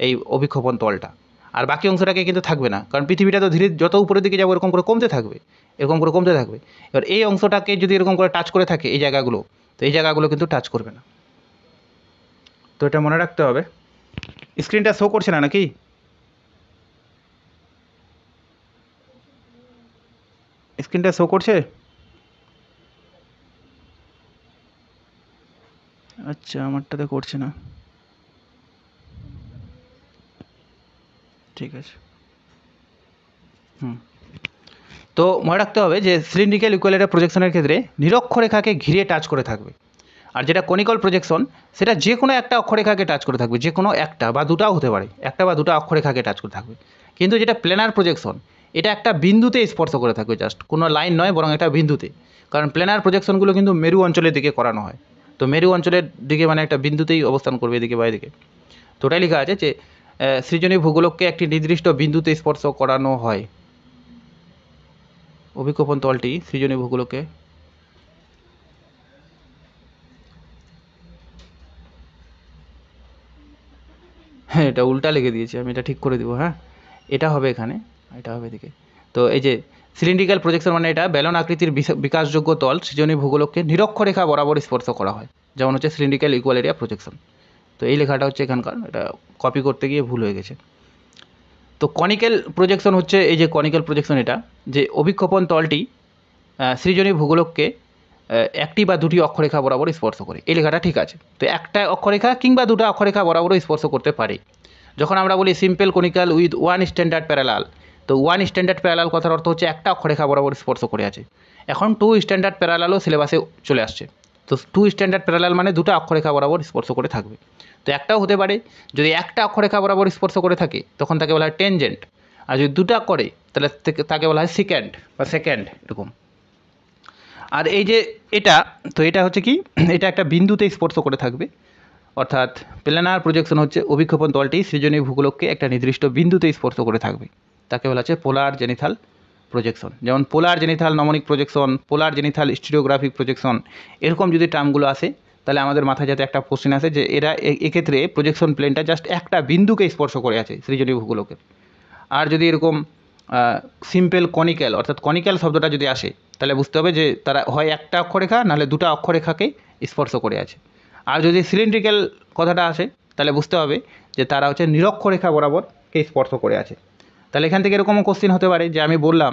এই অভিক্ষেপণ তলটা, আর বাকি অংশটাকে কিন্তু থাকবে না, কারণ পৃথিবীটা তো ধীরে যত উপরের দিকে যাবো এরকম করে কমতে থাকবে, এরকম করে কমতে থাকবে। এবার এই অংশটাকে যদি এরকম করে টাচ করে থাকে এই জায়গাগুলো, তো এই জায়গাগুলো কিন্তু টাচ করবে না। তো এটা মনে রাখতে হবে। স্ক্রিনটা শো করছে না নাকি? স্ক্রিনটা শো করছে? আচ্ছা, আমারটাতে করছে না, ঠিক আছে। তো মনে রাখতে হবে যে সিলিন্ড্রিক্যাল ইকুয়ালেটার প্রজেকশনের ক্ষেত্রে নিরক্ষরেখাকে ঘিরে টাচ করে থাকবে, আর যেটা কনিক্যাল প্রজেকশন সেটা যে কোনো একটা অক্ষরেখাকে টাচ করে থাকবে, যে কোনো একটা বা দুটাও হতে পারে, একটা বা দুটো অক্ষরেখাকে টাচ করে থাকবে। কিন্তু যেটা প্ল্যানার প্রজেকশন এটা একটা বিন্দুতে স্পর্শ করে থাকবে, জাস্ট কোনো লাইন নয় বরং একটা বিন্দুতে, কারণ প্ল্যানার প্রজেকশনগুলো কিন্তু মেরু অঞ্চলের দিকে করানো হয়। তো মেরু অঞ্চলের দিকে মানে একটা বিন্দুতেই অবস্থান করবে, এদিকে বা এদিকে। তো ওটাই লেখা আছে যে সৃজনী ভূগোলককে একটি নির্দিষ্ট বিন্দুতে স্পর্শ করানো হয়। অভিক্ষেপণ তলটি সৃজনী ভূগোলকে হ্যাঁ, এটা উল্টা লিখে দিয়েছি আমি, এটা ঠিক করে দিব। হ্যাঁ, এটা হবে এখানে, এটা হবে এদিকে। তো এই যে সিলিন্ড্রিক্যাল প্রজেকশন মানে এটা বেলন আকৃতির বিকাশযোগ্য তল সৃজনী ভূগোলককে নিরক্ষরেখা বরাবর স্পর্শ করা হয়, যেমন হচ্ছে সিলিন্ড্রিক্যাল ইকুয়াল এরিয়া প্রজেকশন। তো এই লেখাটা হচ্ছে এখানকার, এটা কপি করতে গিয়ে ভুল হয়ে গেছে। তো কনিক্যাল প্রজেকশন হচ্ছে এই যে কনিক্যাল প্রজেকশন, এটা যে অভিক্ষেপণ তলটি সৃজনী ভূগোলককে একটি বা দুটি অক্ষরেখা বরাবর স্পর্শ করে, এই লেখাটা ঠিক আছে। তো একটা অক্ষরেখা কিংবা দুটো অক্ষরেখা বরাবরও স্পর্শ করতে পারে। যখন আমরা বলি simple conical with one standard parallel, তো ওয়ান স্ট্যান্ডার্ড প্যারালাল কথার অর্থ হচ্ছে একটা অক্ষরেখা বরাবর স্পর্শ করে আছে। এখন টু স্ট্যান্ডার্ড প্যারালালও সিলেবাসে চলে আসছে। তো টু স্ট্যান্ডার্ড প্যারালাল মানে দুটো অক্ষরেখা বরাবর স্পর্শ করে থাকবে। তো একটাও হতে পারে, যদি একটা অক্ষরেখা বরাবর স্পর্শ করে থাকে তখন তাকে বলা হয় টেনজেন্ট, আর যদি দুটা করে তাহলে তাকে বলা হয় সেকেন্ড বা সেকেন্ড এরকম। আর এই যে এটা, তো এটা হচ্ছে কি, এটা একটা বিন্দুতে স্পর্শ করে থাকবে, অর্থাৎ প্ল্যানার প্রজেকশন হচ্ছে অভিক্ষেপণ তলটি সৃজনী ভূগোলককে একটা নির্দিষ্ট বিন্দুতে স্পর্শ করে থাকবে, তাকে বলা হচ্ছে পোলার জেনিথাল প্রজেকশন। যেমন পোলার জেনিথাল নমনিক প্রজেকশন, পোলার জেনিথাল স্টিরিওগ্রাফিক প্রজেকশন, এরকম যদি টার্মগুলো আসে তাহলে আমাদের মাথায় যাতে একটা কোশ্চেন আসে যে এরা এক্ষেত্রে প্রজেকশন প্লেনটা জাস্ট একটা বিন্দুকে স্পর্শ করে আছে সৃজনী ভূগোলকের। আর যদি এরকম সিম্পল কনিক্যাল অর্থাৎ কনিক্যাল শব্দটা যদি আসে তাহলে বুঝতে হবে যে তারা হয় একটা অক্ষরেখা নাহলে দুটো অক্ষরেখাকে স্পর্শ করে আছে। আর যদি সিলিন্ড্রিক্যাল কথাটা আসে তাহলে বুঝতে হবে যে তারা হচ্ছে নিরক্ষরেখা বরাবরকে স্পর্শ করে আছে। তাহলে এখান থেকে এরকমও কোশ্চেন হতে পারে যে আমি বললাম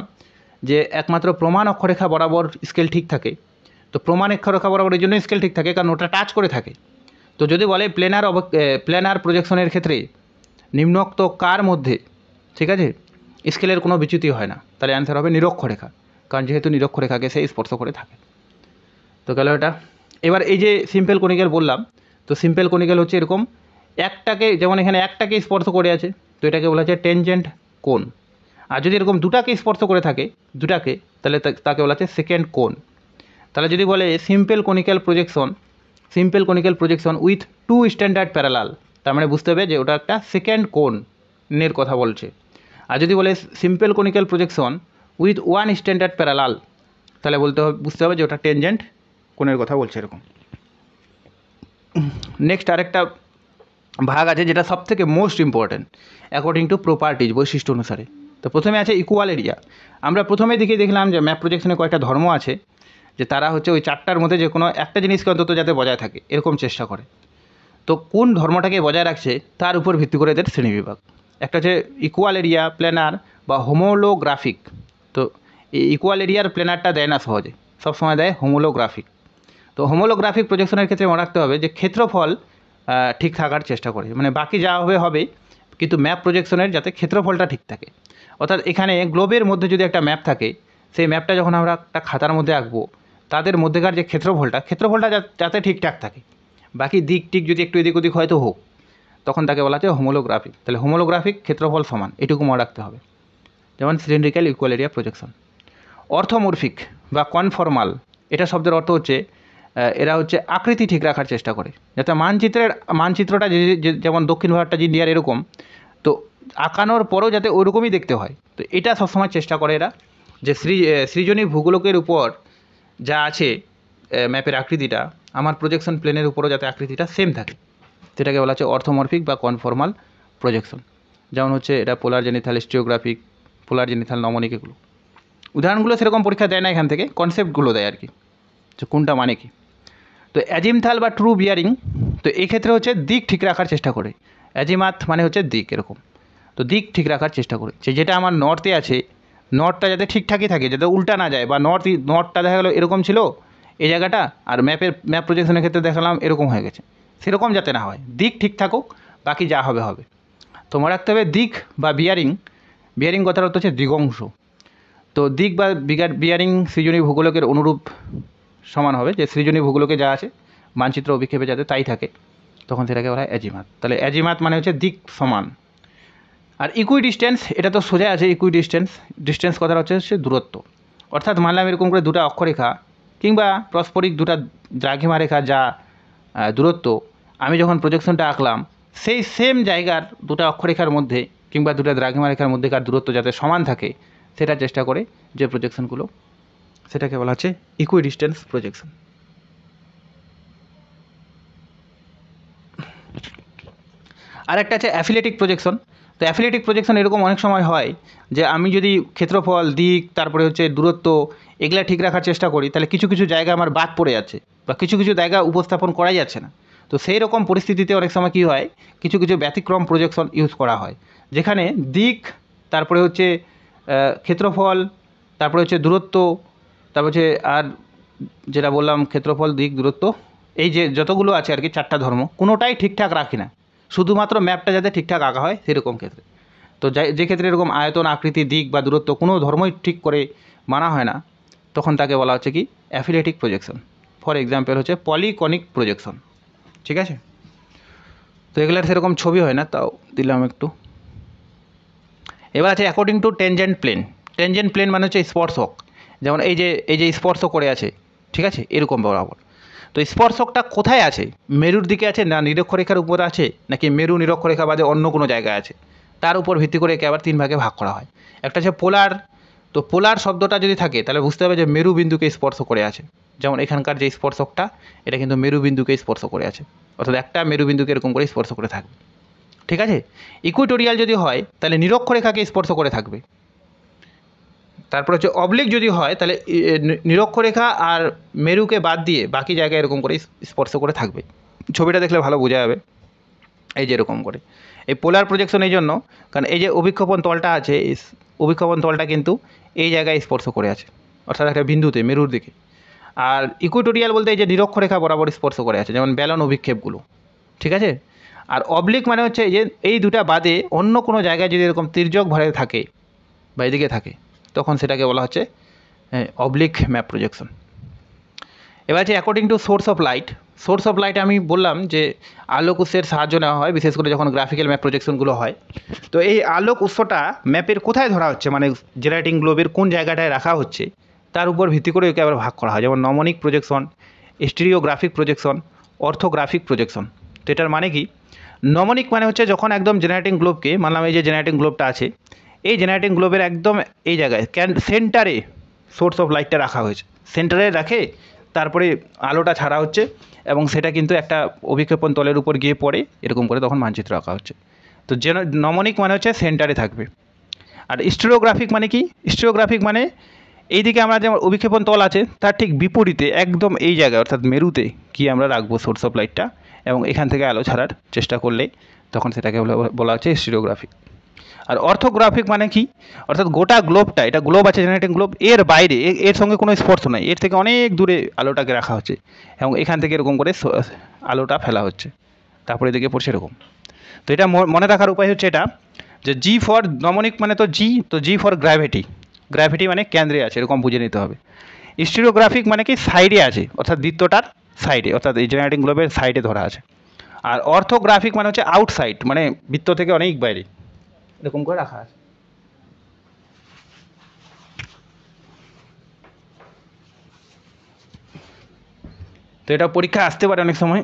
যে একমাত্র প্রমাণ অক্ষরেখা বরাবর স্কেল ঠিক থাকে, তো প্রমাণ অক্ষরেখা বরাবর এই জন্য স্কেল ঠিক থাকে কারণ ওটা টাচ করে থাকে। তো যদি বলে প্ল্যানার প্রজেকশনের ক্ষেত্রে নিম্নোক্ত কার মধ্যে, ঠিক আছে, স্কেলের কোনো বিচ্যুতি হয় না, তাহলে অ্যান্সার হবে নিরক্ষরেখা, কারণ যেহেতু নিরক্ষরেখাকে সে স্পর্শ করে থাকে। তো গেল এটা। এবার এই যে সিম্পল কনিক্যাল বললাম, তো সিম্পল কনিক্যাল হচ্ছে এরকম একটাকে, যেমন এখানে একটাকে স্পর্শ করে আছে তো এটাকে বলা হচ্ছে টেনজেন্ট কোণ। আর যদি এরকম দুটাকে স্পর্শ করে থাকে দুটাকে, তাহলে তাকে বলা হচ্ছে সেকেন্ড কোণ। তাহলে যদি বলে simple conical projection with two standard parallel, তার মানে বুঝতে হবে যে ওটা একটা সেকেন্ড কোণের কথা বলছে। আর যদি বলে simple conical projection with one standard parallel, তাহলে বুঝতে হবে যে ওটা টেনজেন্ট কোণের কথা বলছে এরকম। নেক্সট আরেকটা ভাগ আছে যেটা সবথেকে most important according to properties, বৈশিষ্ট্য অনুসারে। তো প্রথমে আছে ইকুয়াল এরিয়া। আমরা প্রথমে দেখলাম যে ম্যাপ প্রজেকশনে কয়েকটা ধর্ম আছে, যে তারা হচ্ছে ওই চারটার মধ্যে যে কোনো একটা জিনিসকে অন্তত যাতে বজায় থাকে এরকম চেষ্টা করে। তো কোন ধর্মটাকে বজায় রাখছে তার উপর ভিত্তি করে এদের শ্রেণীবিভাগ। একটা হচ্ছে ইকুয়াল এরিয়া, প্ল্যানার বা হোমোলোগ্রাফিক। তো এই ইকুয়াল এরিয়ার প্ল্যানারটা দেয় না সহজে, সবসময় দেয় হোমোলোগ্রাফিক। তো হোমোলোগ্রাফিক প্রজেকশনের ক্ষেত্রে মনে রাখতে হবে যে ক্ষেত্রফল ঠিক থাকার চেষ্টা করে, মানে বাকি যা হবে কিন্তু ম্যাপ প্রজেকশনের যাতে ক্ষেত্রফলটা ঠিক থাকে। অর্থাৎ এখানে গ্লোবের মধ্যে যদি একটা ম্যাপ থাকে, সেই ম্যাপটা যখন আমরা একটা খাতার মধ্যে আঁকবো তাদের মধ্যেকার যে ক্ষেত্রফলটা যাতে ঠিকঠাক থাকে, বাকি দিক যদি একটু এদিক ওদিক হয়তো হোক, তখন তাকে বলা হচ্ছে হোমোলোগ্রাফিক। তাহলে হোমোলোগ্রাফিক ক্ষেত্রফল সমান এটুকু মনে রাখতে হবে। যেমন সিলিন্ড্রিক্যাল ইকুয়াল এরিয়া প্রজেকশন। অর্থোমরফিক বা কনফর্মাল, এটা শব্দের অর্থ হচ্ছে এরা হচ্ছে আকৃতি ঠিক রাখার চেষ্টা করে, যাতে মানচিত্রটা যেমন দক্ষিণ ভারতটা ইন্ডিয়ার এরকম, তো আঁকানোর পরেও যাতে ওইরকমই দেখতে হয়। তো এটা সবসময় চেষ্টা করে এরা যে সৃজনী ভূগোলকের উপর যা আছে ম্যাপের আকৃতিটা আমার প্রজেকশন প্লেনের উপরও যাতে আকৃতিটা সেম থাকে, সেটাকে বলা হচ্ছে অর্থোমরফিক বা কনফর্মাল প্রজেকশন। যেমন হচ্ছে এটা পোলার জেনিথাল স্টিওগ্রাফিক, পোলার জেনিথাল নমনিক, এগুলো উদাহরণগুলো সেরকম পরীক্ষা দেয় না, এখান থেকে কনসেপ্টগুলো দেয় আর কি, যে কোনটা মানে কি। তো অ্যাজিমথাল বা ট্রু বিয়ারিং, তো এই ক্ষেত্রে হচ্ছে দিক ঠিক রাখার চেষ্টা করে। অ্যাজিমাথ মানে হচ্ছে দিক এরকম, তো দিক ঠিক রাখার চেষ্টা করে যেটা আমার নর্থে আছে নর্থটা যাতে ঠিকঠাকই থাকে, যাতে উল্টা না যায়, বা নর্থটা দেখা গেলো এরকম ছিল এই জায়গাটা, আর ম্যাপ প্রজেকশনের ক্ষেত্রে দেখালাম এরকম হয়ে গেছে, সেরকম যাতে না হয়, দিক ঠিক থাকুক, বাকি যা হবে। তো মনে রাখতে হবে দিক বা বিয়ারিং বিয়ারিং কথার অর্থ হচ্ছে দিগংশ। তো দিক বা বিয়ারিং সৃজনী ভূগোলকের অনুরূপ সমান হবে, যে সৃজনী ভূগোলকে যা আছে মানচিত্র অভিক্ষেপে যাতে তাই থাকে, তখন সেটাকে বলা হয় অ্যাজিমাত। তাহলে অ্যাজিমাত মানে হচ্ছে দিক সমান। আর ইকুইডিস্টেন্স, এটা তো সোজা আছে, ডিস্টেন্স কথাটা হচ্ছে দূরত্ব। অর্থাৎ মানলাম এরকম করে দুটো অক্ষরেখা কিংবা পারস্পরিক দুটা দ্রাঘিমা রেখা যা দূরত্ব, আমি যখন প্রজেকশনটা আঁকলাম সেই সেম জায়গার দুটো অক্ষরেখার মধ্যে কিংবা দুটো দ্রাঘিমা রেখার মধ্যেকার দূরত্ব যাতে সমান থাকে সেটা চেষ্টা করে যে প্রজেকশনগুলো, সেটাকে বলা হচ্ছে ইকুইডিস্টেন্স প্রজেকশন। আর একটা আছে অ্যাফিলেটিক প্রজেকশন। তো অ্যাফিলেটিক প্রজেকশন এরকম অনেক সময় হয় যে আমি যদি ক্ষেত্রফল, দিক, তারপরে হচ্ছে দূরত্ব এগুলা ঠিক রাখার চেষ্টা করি, তাহলে কিছু কিছু জায়গা আমার বাদ পড়ে যাচ্ছে বা কিছু কিছু জায়গা উপস্থাপন করাই যাচ্ছে না। তো সেই রকম পরিস্থিতিতে অনেক সময় কী হয়, কিছু কিছু ব্যতিক্রম প্রজেকশন ইউজ করা হয়, যেখানে দিক, তারপরে হচ্ছে ক্ষেত্রফল, তারপরে হচ্ছে দূরত্ব, তারপর হচ্ছে আর যেটা বললাম ক্ষেত্রফল, দিক, দূরত্ব, এই যে যতগুলো আছে আর কি চারটা ধর্ম, কোনোটাই ঠিকঠাক রাখি না, শুধুমাত্র ম্যাপটা যাতে ঠিকঠাক আঁকা হয় সেরকম ক্ষেত্রে। তো যে ক্ষেত্রে এরকম আয়তন, আকৃতি, দিক বা দূরত্ব কোনো ধর্মই ঠিক করে মানা হয় না, তখন তাকে বলা হচ্ছে কি অ্যাফিলেটিক প্রজেকশন। ফর এক্সাম্পল হচ্ছে পলিকনিক প্রজেকশন। ঠিক আছে, তো এগুলার সেরকম ছবি হয় না, তাও দিলাম একটু। এবার আছে according to tangent plane. Tangent plane মানে হচ্ছে স্পর্শক, যেমন এই যে স্পর্শ করে আছে, ঠিক আছে, এরকম বরাবর। তো স্পর্শকটা কোথায় আছে, মেরুর দিকে আছে না নিরক্ষরেখার উপর আছে, নাকি মেরু নিরক্ষরেখা বাদে অন্য কোনো জায়গায় আছে, তার উপর ভিত্তি করে একে আবার 3 ভাগে ভাগ করা হয়। একটা হচ্ছে পোলার। তো পোলার শব্দটা যদি থাকে তাহলে বুঝতে হবে যে মেরু বিন্দুকে স্পর্শ করে আছে, যেমন এখানকার যে স্পর্শকটা এটা কিন্তু মেরু বিন্দুকে স্পর্শ করে আছে, অর্থাৎ একটা মেরু বিন্দুকে এরকম করে স্পর্শ করে থাকবে। ঠিক আছে, ইকুইটোরিয়াল যদি হয় তাহলে নিরক্ষরেখাকে স্পর্শ করে থাকবে। তারপর হচ্ছে অবলিক যদি হয় তাহলে নিরক্ষরেখা আর মেরুকে বাদ দিয়ে বাকি জায়গায় এরকম করে স্পর্শ করে থাকবে। ছবিটা দেখলে ভালো বোঝা যাবে, এই যে এরকম করে। এই পোলার প্রজেকশন এই জন্য, কারণ এই যে অভিক্ষেপণ তলটা আছে, এই অভিক্ষেপণ তলটা কিন্তু এই জায়গায় স্পর্শ করে আছে, অর্থাৎ একটা বিন্দুতে মেরুর দিকে। আর ইকুইটোরিয়াল বলতে এই যে নিরক্ষরেখা বরাবর স্পর্শ করে আছে, যেমন ব্যালন অভিক্ষেপগুলো। ঠিক আছে, আর অবলিক মানে হচ্ছে যে এই দুটা বাদে অন্য কোনো জায়গায় যদি এরকম তির্যক ভরে থাকে বা এদিকে থাকে, তখন সেটাকে বলা হচ্ছে অবলিক ম্যাপ প্রজেকশন। এবার আছে according to source of light. Source of light আমি বললাম যে আলোক উৎসের সাহায্য নেওয়া হয়, বিশেষ করে যখন গ্রাফিক্যাল ম্যাপ প্রজেকশনগুলো হয়। তো এই আলোক উৎসটা ম্যাপের কোথায় ধরা হচ্ছে, মানে জেনারেটিং গ্লোবের কোন জায়গাটায় রাখা হচ্ছে, তার উপর ভিত্তি করে একে আবার ভাগ করা হয়, যেমন gnomonic projection, stereographic projection, orthographic projection. তো এটার মানে কি, নমনিক মানে হচ্ছে যখন একদম জেনারেটিং গ্লোবকে, মানলাম এই যে জেনারেটিং গ্লোবটা আছে, এই জেনারেটিং গ্লোবের একদম এই জায়গায় সেন্টারে সোর্স অফ লাইটটা রাখা হয়েছে, সেন্টারে রাখে তারপরে আলোটা ছাড়া হচ্ছে এবং সেটা কিন্তু একটা অভিক্ষেপণ তলের উপর গিয়ে পড়ে, এরকম করে তখন মানচিত্র আঁকা হচ্ছে। তো নমনিক মানে হচ্ছে সেন্টারে থাকবে। আর স্টিরিওগ্রাফিক মানে কি, স্টিরিওগ্রাফিক মানে এইদিকে আমরা যেমন অভিক্ষেপণ তল আছে তার ঠিক বিপরীতে একদম এই জায়গায় অর্থাৎ মেরুতে কি আমরা রাখবো সোর্স অফ লাইটটা, এবং এখান থেকে আলো ছাড়ার চেষ্টা করলে তখন সেটাকে বলা হচ্ছে স্টিরিওগ্রাফিক। আর অর্থোগ্রাফিক মানে কি, অর্থাৎ গোটা গ্লোবটা, এটা গ্লোব আছে জেনারেটিং গ্লোব, এর বাইরে এর সঙ্গে কোনো স্পর্শ নাই, এর থেকে অনেক দূরে আলোটাকে রাখা হচ্ছে এবং এখান থেকে এরকম করে আলোটা ফেলা হচ্ছে, তারপরে এদিকে পড়ছে এরকম। তো এটা মনে রাখার উপায় হচ্ছে এটা, যে জি ফর নমনিক মানে তো জি ফর গ্র্যাভিটি, গ্র্যাভিটি মানে কেন্দ্রে আছে, এরকম বুঝে নিতে হবে। স্টিরিওগ্রাফিক মানে কি সাইডে আছে, অর্থাৎ বৃত্তটার সাইডে, অর্থাৎ এই জেনারেটিং গ্লোবের সাইডে ধরা আছে। আর অর্থোগ্রাফিক মানে হচ্ছে আউটসাইড, মানে বৃত্ত থেকে অনেক বাইরে এরকম করে রাখা আছে। তো এটা পরীক্ষা আসতে পারে অনেক সময়।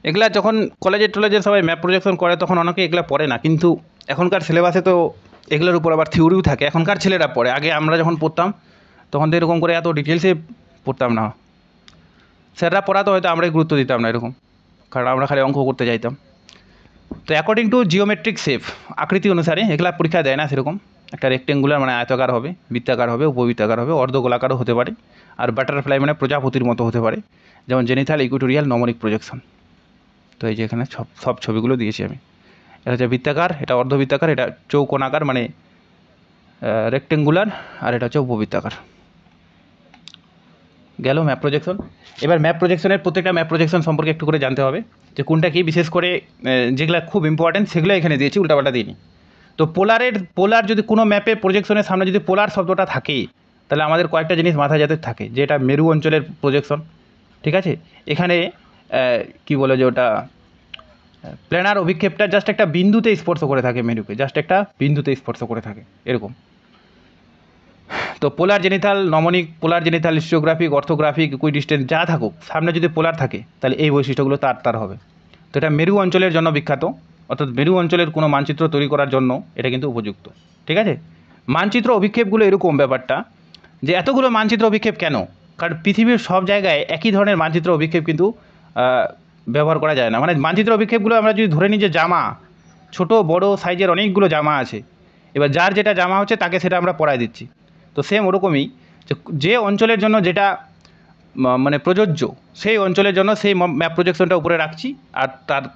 এগুলা যখন কলেজের সবাই ম্যাপ প্রজেকশন করে তখন অনেকে এগুলা পড়ে না, কিন্তু এখনকার সিলেবাসে তো এগুলোর উপর আবার থিওরিও থাকে, এখনকার ছেলেরা পড়ে। আগে আমরা যখন পড়তাম তখন তো এরকম করে এত ডিটেলসে পড়তাম না, স্যাররা পড়াতো হয়তো আমরাই গুরুত্ব দিতাম না এরকম, কারণ আমরা খালি অঙ্ক করতে চাইতাম। তো অ্যাকর্ডিং টু জিওমেট্রিক শেপ, আকৃতি অনুসারে এগুলা পরীক্ষা দেয় না সেরকম। একটা রেক্টেঙ্গুলার মানে আয়তাকার হবে, বৃত্তাকার হবে, উপবৃত্তাকার হবে, অর্ধগোলাকারও হতে পারে, আর বাটারফ্লাই মানে প্রজাপতির মতো হতে পারে, যেমন জেনিথাল, ইকুইটোরিয়াল, নমনিক প্রজেকশন। তো এই যে এখানে সব ছবিগুলো দিয়েছি আমি। এটা হচ্ছে বৃত্তাকার, এটা অর্ধবৃত্তাকার, এটা চৌকোনাকার মানে রেক্টেঙ্গুলার, আর এটা হচ্ছে উপবৃত্তাকার। গেল ম্যাপ প্রজেকশন। এবার ম্যাপ প্রজেকশনের প্রত্যেকটা ম্যাপ প্রজেকশন সম্পর্কে একটু করে জানতে হবে, যে কোনটা কি, বিশেষ করে যেগুলো খুব ইম্পর্ট্যান্ট সেগুলো এখানে দিয়েছি, উল্টাপাল্টা দিইনি। তো পোলার যদি কোনো ম্যাপে প্রজেকশনের সামনে যদি পোলার শব্দটা থাকে, তাহলে আমাদের কয়েকটা জিনিস মাথায় যাতে থাকে, যে এটা মেরু অঞ্চলের প্রজেকশন, ঠিক আছে। এখানে কি বলে যে ওটা প্ল্যানার অভিক্ষেপটা জাস্ট একটা বিন্দুতে স্পর্শ করে থাকে মেরুকে, জাস্ট একটা বিন্দুতে স্পর্শ করে থাকে এরকম। তো পোলার জেনিথাল, নমনিক, পোলার জেনিথাল, হিস্টোগ্রাফিক, অর্থোগ্রাফিক, ইকুইডিস্টেন্স যা থাকুক, সামনে যদি পোলার থাকে তাহলে এই বৈশিষ্ট্যগুলো তার হবে। তো এটা মেরু অঞ্চলের জন্য বিখ্যাত, অর্থাৎ মেরু অঞ্চলের কোনো মানচিত্র তৈরি করার জন্য এটা কিন্তু উপযুক্ত, ঠিক আছে। মানচিত্র অভিক্ষেপগুলো এরকম ব্যাপারটা, যে এতগুলো মানচিত্র অভিক্ষেপ কেন? কারণ পৃথিবীর সব জায়গায় একই ধরনের মানচিত্র অভিক্ষেপ কিন্তু ব্যবহার করা যায় না। মানে মানচিত্র অভিক্ষেপগুলো আমরা যদি ধরে নিই যে জামা, ছোট বড় সাইজের অনেকগুলো জামা আছে, এবার যার যেটা জামা হচ্ছে তাকে সেটা আমরা পরায় দিচ্ছি। তো সেম ওরকমই যে অঞ্চলের জন্য যেটা মানে প্রযোজ্য, সেই অঞ্চলের জন্য সেই ম্যাপ প্রজেকশনটা উপরে রাখছি, আর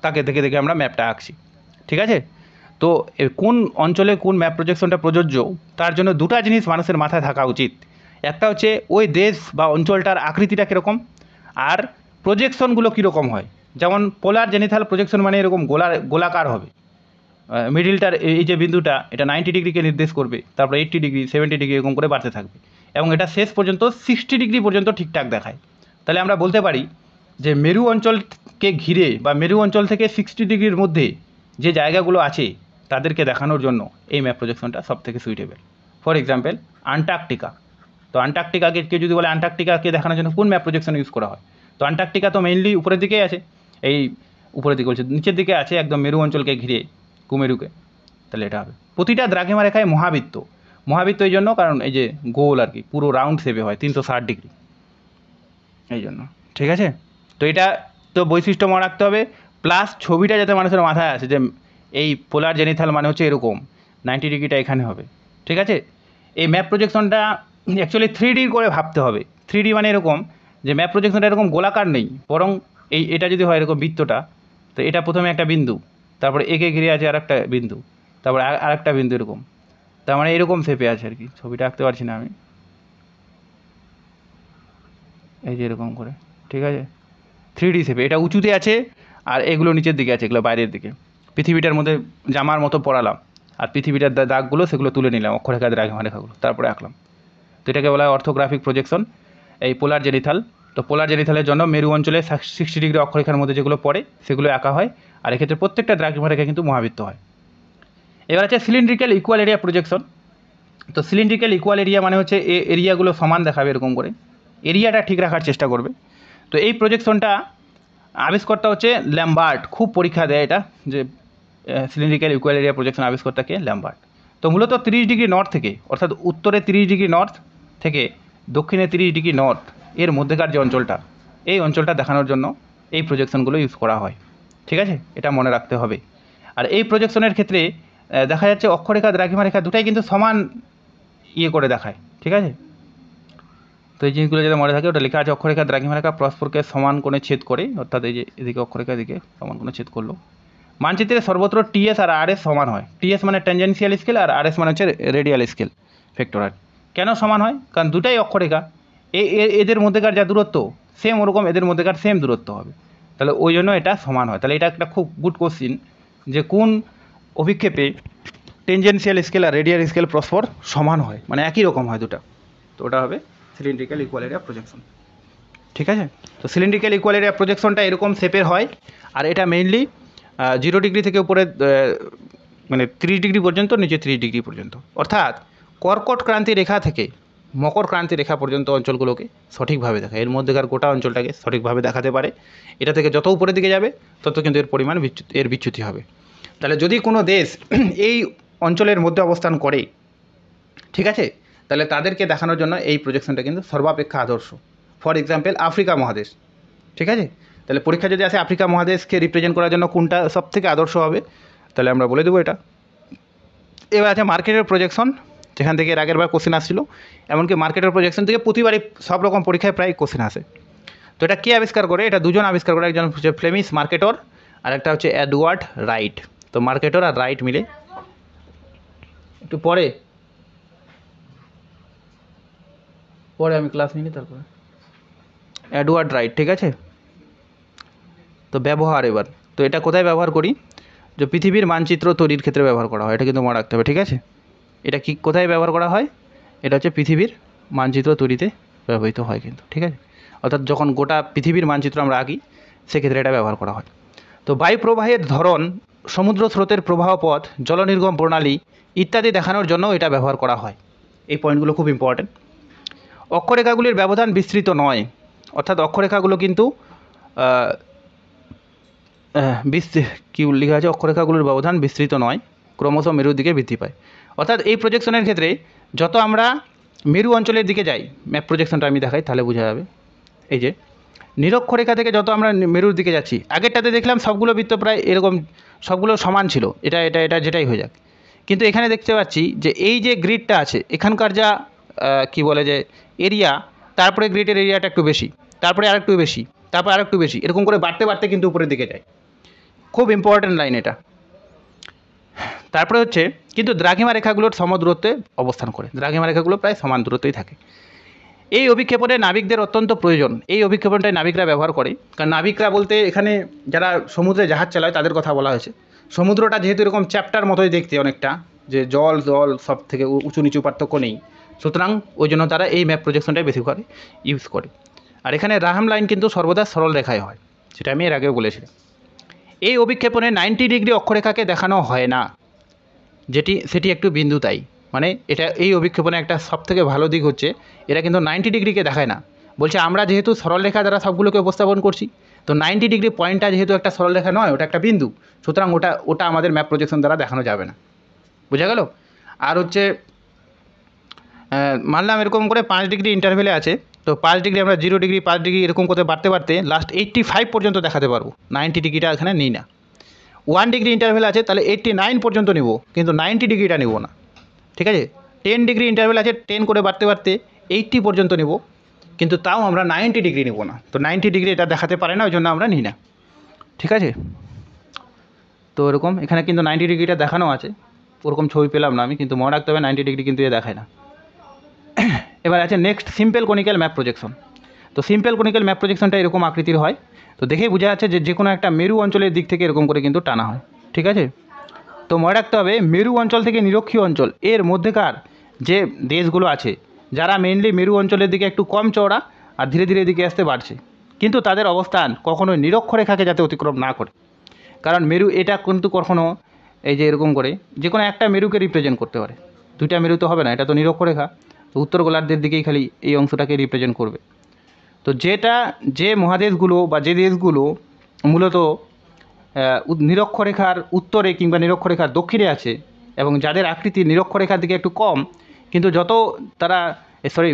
তাকে দেখে দেখে আমরা ম্যাপটা আঁকছি, ঠিক আছে। তো কোন অঞ্চলে কোন ম্যাপ প্রজেকশনটা প্রযোজ্য, তার জন্য দুটো জিনিস মানুষের মাথায় থাকা উচিত। একটা হচ্ছে ওই দেশ বা অঞ্চলটার আকৃতিটা কীরকম, আর প্রজেকশনগুলো কীরকম হয়। যেমন পোলার জেনিথাল প্রজেকশন মানে এরকম গোলাকার হবে, মিডিলটার এই যে বিন্দুটা, এটা 90 ডিগ্রিকে নির্দেশ করবে, তারপরে 80 ডিগ্রি, 70 ডিগ্রি এরকম করে বাড়তে থাকবে, এবং এটা শেষ পর্যন্ত 60 ডিগ্রি পর্যন্ত ঠিকঠাক দেখায়। তাহলে আমরা বলতে পারি যে মেরু অঞ্চলকে ঘিরে বা মেরু অঞ্চল থেকে 60 ডিগ্রির মধ্যে যে জায়গাগুলো আছে তাদেরকে দেখানোর জন্য এই ম্যাপ প্রজেকশনটা সবথেকে সুইটেবল। For example Antarctica. তো আন্টার্কটিকাকে কেউ যদি বলে আন্টার্কটিকাকে দেখানোর জন্য কোন ম্যাপ প্রজেকশন ইউজ করা হয়, তো আন্টার্কটিকা তো মেইনলি উপরের দিকেই আছে, এই উপরের দিকে বলছে নিচের দিকে আছে একদম মেরু অঞ্চলকে ঘিরে, কুমেরুকে। তাহলে এটা হবে প্রতিটা দ্রাঘিমা রেখায় মহাবৃত্ত। মহাবৃত্ত এই জন্য কারণ এই যে গোল আর কি, পুরো রাউন্ড শেপে হয় 360 ডিগ্রি, এই জন্য, ঠিক আছে। তো এটা তো বৈশিষ্ট্য মনে রাখতে হবে, প্লাস ছবিটা যাতে মানুষের মাথায় আসে যে এই পোলার জেনিথাল মানে হচ্ছে এরকম, 90 ডিগ্রিটা এখানে হবে, ঠিক আছে। এই ম্যাপ প্রজেকশনটা অ্যাকচুয়ালি 3D করে ভাবতে হবে। 3D মানে এরকম যে ম্যাপ প্রজেকশনটা এরকম গোলাকার নেই, বরং এটা যদি হয় এরকম বৃত্তটা, তো এটা প্রথমে একটা বিন্দু, তারপরে একে ঘিরে আছে আর একটা বিন্দু, তারপরে আর একটা বিন্দু, এরকম। তার মানে এরকম শেপে আছে আর কি, ছবিটা আঁকতে পারছি না আমি, এই যে এরকম করে, ঠিক আছে। 3D শেপে এটা উঁচুতে আছে, আর এগুলো নিচের দিকে আছে, এগুলো বাইরের দিকে। পৃথিবীটার মধ্যে জামার মতো পরালাম, আর পৃথিবীটার দাগগুলো সেগুলো তুলে নিলাম, অক্ষরেখা দ্রাঘিমা রেখাগুলো, তারপরে আঁকলাম। তো এটাকে বলা হয় অর্থোগ্রাফিক প্রজেকশন, এই পোলার জেনিথাল। তো পোলার জেনিথালের জন্য মেরু অঞ্চলে 60 ডিগ্রি অক্ষরেখার মধ্যে যেগুলো পড়ে সেগুলো আঁকা হয়, আর এক্ষেত্রে প্রত্যেকটা দ্রাঘিমা রেখা কিন্তু মহাবৃত্ত হয়। এবার আছে সিলিন্ড্রিক্যাল ইকুয়াল এরিয়া প্রজেকশন। তো সিলিন্ড্রিক্যাল ইকুয়াল এরিয়া মানে হচ্ছে এরিয়াগুলো সমান দেখাবে এরকম করে, এরিয়াটা ঠিক রাখার চেষ্টা করবে। তো এই প্রজেকশনটা আবিষ্কর্তা হচ্ছে ল্যাম্বার্ট, খুব পরীক্ষা দেয় এটা, যে সিলিন্ড্রিক্যাল ইকুয়াল এরিয়া প্রজেকশন আবিষ্কর্তাকে ল্যাম্বার্ট। তো মূলত 30 ডিগ্রি নর্থ থেকে, অর্থাৎ উত্তরে 30 ডিগ্রি নর্থ থেকে দক্ষিণে 30 ডিগ্রি নর্থ, এর মধ্যেকার যে অঞ্চলটা, এই অঞ্চলটা দেখানোর জন্য এই প্রজেকশনগুলো ইউজ করা হয়, ঠিক আছে। এটা মনে রাখতে হবে। আর এই প্রজেকশনের ক্ষেত্রে দেখা যাচ্ছে অক্ষরেখা দ্রাঘিমা রেখা দুটাই কিন্তু সমান করে দেখায়, ঠিক আছে। তো এই জিনিসগুলো যাতে মনে থাকে, ওটা লেখা আছে অক্ষরেখা দ্রাঘিমা রেখা পরস্পরকে সমান কোণে ছেদ করে, অর্থাৎ এই যে এদিকে অক্ষরেখা দিকে সমান কোণে ছেদ করলো। মানচিত্রে সর্বত্র টিএস আর আরএস সমান হয়। টিএস মানে ট্যানজেন্সিয়াল স্কেল, আর আরএস মানে হচ্ছে রেডিয়াল স্কেল ফ্যাক্টর। কেন সমান হয়? কারণ দুটাই অক্ষরেখা, এদের মধ্যেকার যা দূরত্ব সেম, ওরকম এদের মধ্যেকার সেম দূরত্ব হবে, তাহলে ওই জন্য এটা সমান হয়। তাহলে এটা একটা খুব গুড কোশ্চিন, যে কোন অভিক্ষেপে টেনজেন্সিয়াল স্কেল আর রেডিয়াল স্কেল পরস্পর সমান হয়, মানে একই রকম হয় দুটা। তো ওটা হবে সিলিন্ড্রিক্যাল ইকুয়াল এরিয়া প্রজেকশন, ঠিক আছে। তো সিলিন্ড্রিক্যাল ইকুয়াল এরিয়া প্রজেকশনটা এরকম শেপের হয়, আর এটা মেইনলি 0 ডিগ্রি থেকে উপরে মানে 30 ডিগ্রি পর্যন্ত, নিচে 30 ডিগ্রি পর্যন্ত, অর্থাৎ কর্কট ক্রান্তি রেখা থেকে মকর ক্রান্তি রেখা পর্যন্ত অঞ্চলগুলোকে সঠিকভাবে দেখায়, এর মধ্যেকার গোটা অঞ্চলটাকে সঠিকভাবে দেখাতে পারে। এটা থেকে যত উপরের দিকে যাবে তত কিন্তু এর পরিমাণ বিচ্যুতি হবে। তাহলে যদি কোনো দেশ এই অঞ্চলের মধ্যে অবস্থান করে, ঠিক আছে, তাহলে তাদেরকে দেখানোর জন্য এই প্রজেকশনটা কিন্তু সর্বাপেক্ষা আদর্শ। ফর এক্সাম্পল আফ্রিকা মহাদেশ, ঠিক আছে। তাহলে পরীক্ষা যদি আসে আফ্রিকা মহাদেশকে রিপ্রেজেন্ট করার জন্য কোনটা সবথেকে আদর্শ হবে, তাহলে আমরা বলে দেবো এটা। এবার আছে মার্কেটের প্রজেকশন, যেখান থেকে এর আগের বার কোশ্চেন আসছিল, এমনকি মার্কেটের প্রজেকশন থেকে প্রতিবারই সব রকম পরীক্ষায় প্রায় কোশ্চেন আসে। তো এটা কে আবিষ্কার করে? এটা দুজন আবিষ্কার করে, একজন হচ্ছে ফ্লেমিশ মার্কেটর, আর একটা হচ্ছে এডওয়ার্ড রাইট। তো মার্কেটর আর রাইট মিলে, একটু পরে আমি ক্লাস নিই তারপরে, এডওয়ার্ড রাইট, ঠিক আছে। তো ব্যবহার এবার, তো এটা কোথায় ব্যবহার করি, যে পৃথিবীর মানচিত্র তৈরির ক্ষেত্রে ব্যবহার করা হয়, এটা কিন্তু মনে রাখতে হবে, ঠিক আছে। এটা কি কোথায় ব্যবহার করা হয়? এটা হচ্ছে পৃথিবীর মানচিত্র তৈরিতে ব্যবহৃত হয় কিন্তু, ঠিক আছে। অর্থাৎ যখন গোটা পৃথিবীর মানচিত্র আমরা আঁকি সেক্ষেত্রে এটা ব্যবহার করা হয়। তো বায়ু প্রবাহের ধরন, সমুদ্র স্রোতের প্রবাহ পথ, জলনির্গম প্রণালী ইত্যাদি দেখানোর জন্য এটা ব্যবহার করা হয়। এই পয়েন্টগুলো খুব ইম্পর্টেন্ট। অক্ষরেখাগুলির ব্যবধান বিস্তৃত নয়, অর্থাৎ অক্ষরেখাগুলো কিন্তু কী লেখা আছে, অক্ষরেখাগুলোর ব্যবধান বিস্তৃত নয়, ক্রমশ মেরুর দিকে বৃদ্ধি পায়। অর্থাৎ এই প্রজেকশনের ক্ষেত্রে যত আমরা মেরু অঞ্চলের দিকে যাই, ম্যাপ প্রজেকশনটা আমি দেখাই তাহলে বোঝা যাবে। এই যে নিরক্ষরেখা থেকে যত আমরা মেরুর দিকে যাচ্ছি, আগেরটাতে দেখলাম সবগুলো বৃত্ত প্রায় এরকম সবগুলো সমান ছিল, এটা এটা এটা যেটাই হয়ে যাক, কিন্তু এখানে দেখতে পাচ্ছি যে এই যে গ্রিডটা আছে এখানকার যা কি বলে যে এরিয়া, তারপরে গ্রিডের এরিয়াটা একটু বেশি, তারপরে আরেকটু বেশি, তারপর আরেকটু বেশি, এরকম করে বাড়তে বাড়তে কিন্তু উপরের দিকে যায়। খুব ইম্পর্ট্যান্ট লাইন এটা। তারপরে হচ্ছে কিন্তু দ্রাঘিমা রেখাগুলোর সমদূরত্বে অবস্থান করে, দ্রাঘিমা রেখাগুলো প্রায় সমান দূরত্বেই থাকে। এই অভিক্ষেপণে নাবিকদের অত্যন্ত প্রয়োজন, এই অভিক্ষেপণটাই নাবিকরা ব্যবহার করে। কারণ নাবিকরা বলতে এখানে যারা সমুদ্রে জাহাজ চালায় তাদের কথা বলা হয়েছে। সমুদ্রটা যেহেতু এরকম চ্যাপ্টার মতোই দেখতে অনেকটা, যে জল জল সব থেকে উঁচু নিচু পার্থক্য নেই, সুতরাং ওই জন্য তারা এই ম্যাপ প্রজেকশনটাই বেশি করে ইউজ করে। আর এখানে রাহাম লাইন কিন্তু সর্বদা সরল রেখায় হয়, সেটা আমি এর আগেও বলেছিলাম। এই অভিক্ষেপণে 90 ডিগ্রি অক্ষরেখাকে দেখানো হয় না, সেটি একটু বিন্দু, তাই মানে এটা এই অভিক্ষেপণে একটা সবথেকে ভালো দিক হচ্ছে এরা কিন্তু 90 ডিগ্রিকে দেখায় না। বলছে আমরা যেহেতু সরলরেখা দ্বারা সবগুলোকে উপস্থাপন করছি, তো 90 ডিগ্রি পয়েন্টটা যেহেতু একটা সরলরেখা নয়, ওটা একটা বিন্দু, সুতরাং ওটা আমাদের ম্যাপ প্রজেকশন দ্বারা দেখানো যাবে না। বোঝা গেল? আর হচ্ছে মানলাম এরকম করে 5 ডিগ্রি ইন্টারভেলে আছে, তো 5 ডিগ্রি আমরা 0 ডিগ্রি 5 ডিগ্রি এরকম করে বাড়তে বাড়তে লাস্ট 85 পর্যন্ত দেখাতে পারবো, 90 ডিগ্রিটা এখানে নিই না। 1 ডিগ্রি ইন্টারভেল আছে, তাহলে 89 পর্যন্ত নেব, কিন্তু 90 ডিগ্রিটা নেব না, ঠিক আছে। 10 ডিগ্রি ইন্টারভেল আছে, 10 করে বাড়তে বাড়তে 80 পর্যন্ত নেব, কিন্তু তাও আমরা 90 ডিগ্রি নেব না। তো 90 ডিগ্রি এটা দেখাতে পারে না, ওই জন্য আমরা নিই না, ঠিক আছে। তো এরকম এখানে কিন্তু 90 ডিগ্রিটা দেখানো আছে, ওরকম ছবি পেলাম না আমি, কিন্তু মনে রাখতে হবে 90 ডিগ্রি কিন্তু এ দেখায় না। এবার আছে next simple conical map projection. তো সিম্পল কনিক্যাল ম্যাপ প্রজেকশনটা এরকম আকৃতির হয়। তো দেখেই বোঝা যাচ্ছে যে কোনো একটা মেরু অঞ্চলের দিক থেকে এরকম করে কিন্তু টানা হয়, ঠিক আছে। তো মনে রাখতে হবে মেরু অঞ্চল থেকে নিরক্ষীয় অঞ্চল এর মধ্যেকার যে দেশগুলো আছে, যারা মেইনলি মেরু অঞ্চলের দিকে একটু কম চওড়া আর ধীরে ধীরে এদিকে আসতে বাড়ছে, কিন্তু তাদের অবস্থান কখনোই নিরক্ষরেখাকে যাতে অতিক্রম না করে। কারণ মেরু এটা কিন্তু কখনো এই যে এরকম করে যে কোনো একটা মেরুকে রিপ্রেজেন্ট করতে পারে, দুইটা মেরু তো হবে না, এটা তো নিরক্ষরেখা, তো উত্তর গোলার্ধের দিকেই খালি এই অংশটাকে রিপ্রেজেন্ট করবে। তো যে মহাদেশগুলো বা যে দেশগুলো মূলত নিরক্ষরেখার উত্তরে কিংবা নিরক্ষরেখার দক্ষিণে আছে এবং যাদের আকৃতি নিরক্ষরেখার দিকে একটু কম, কিন্তু যত তারা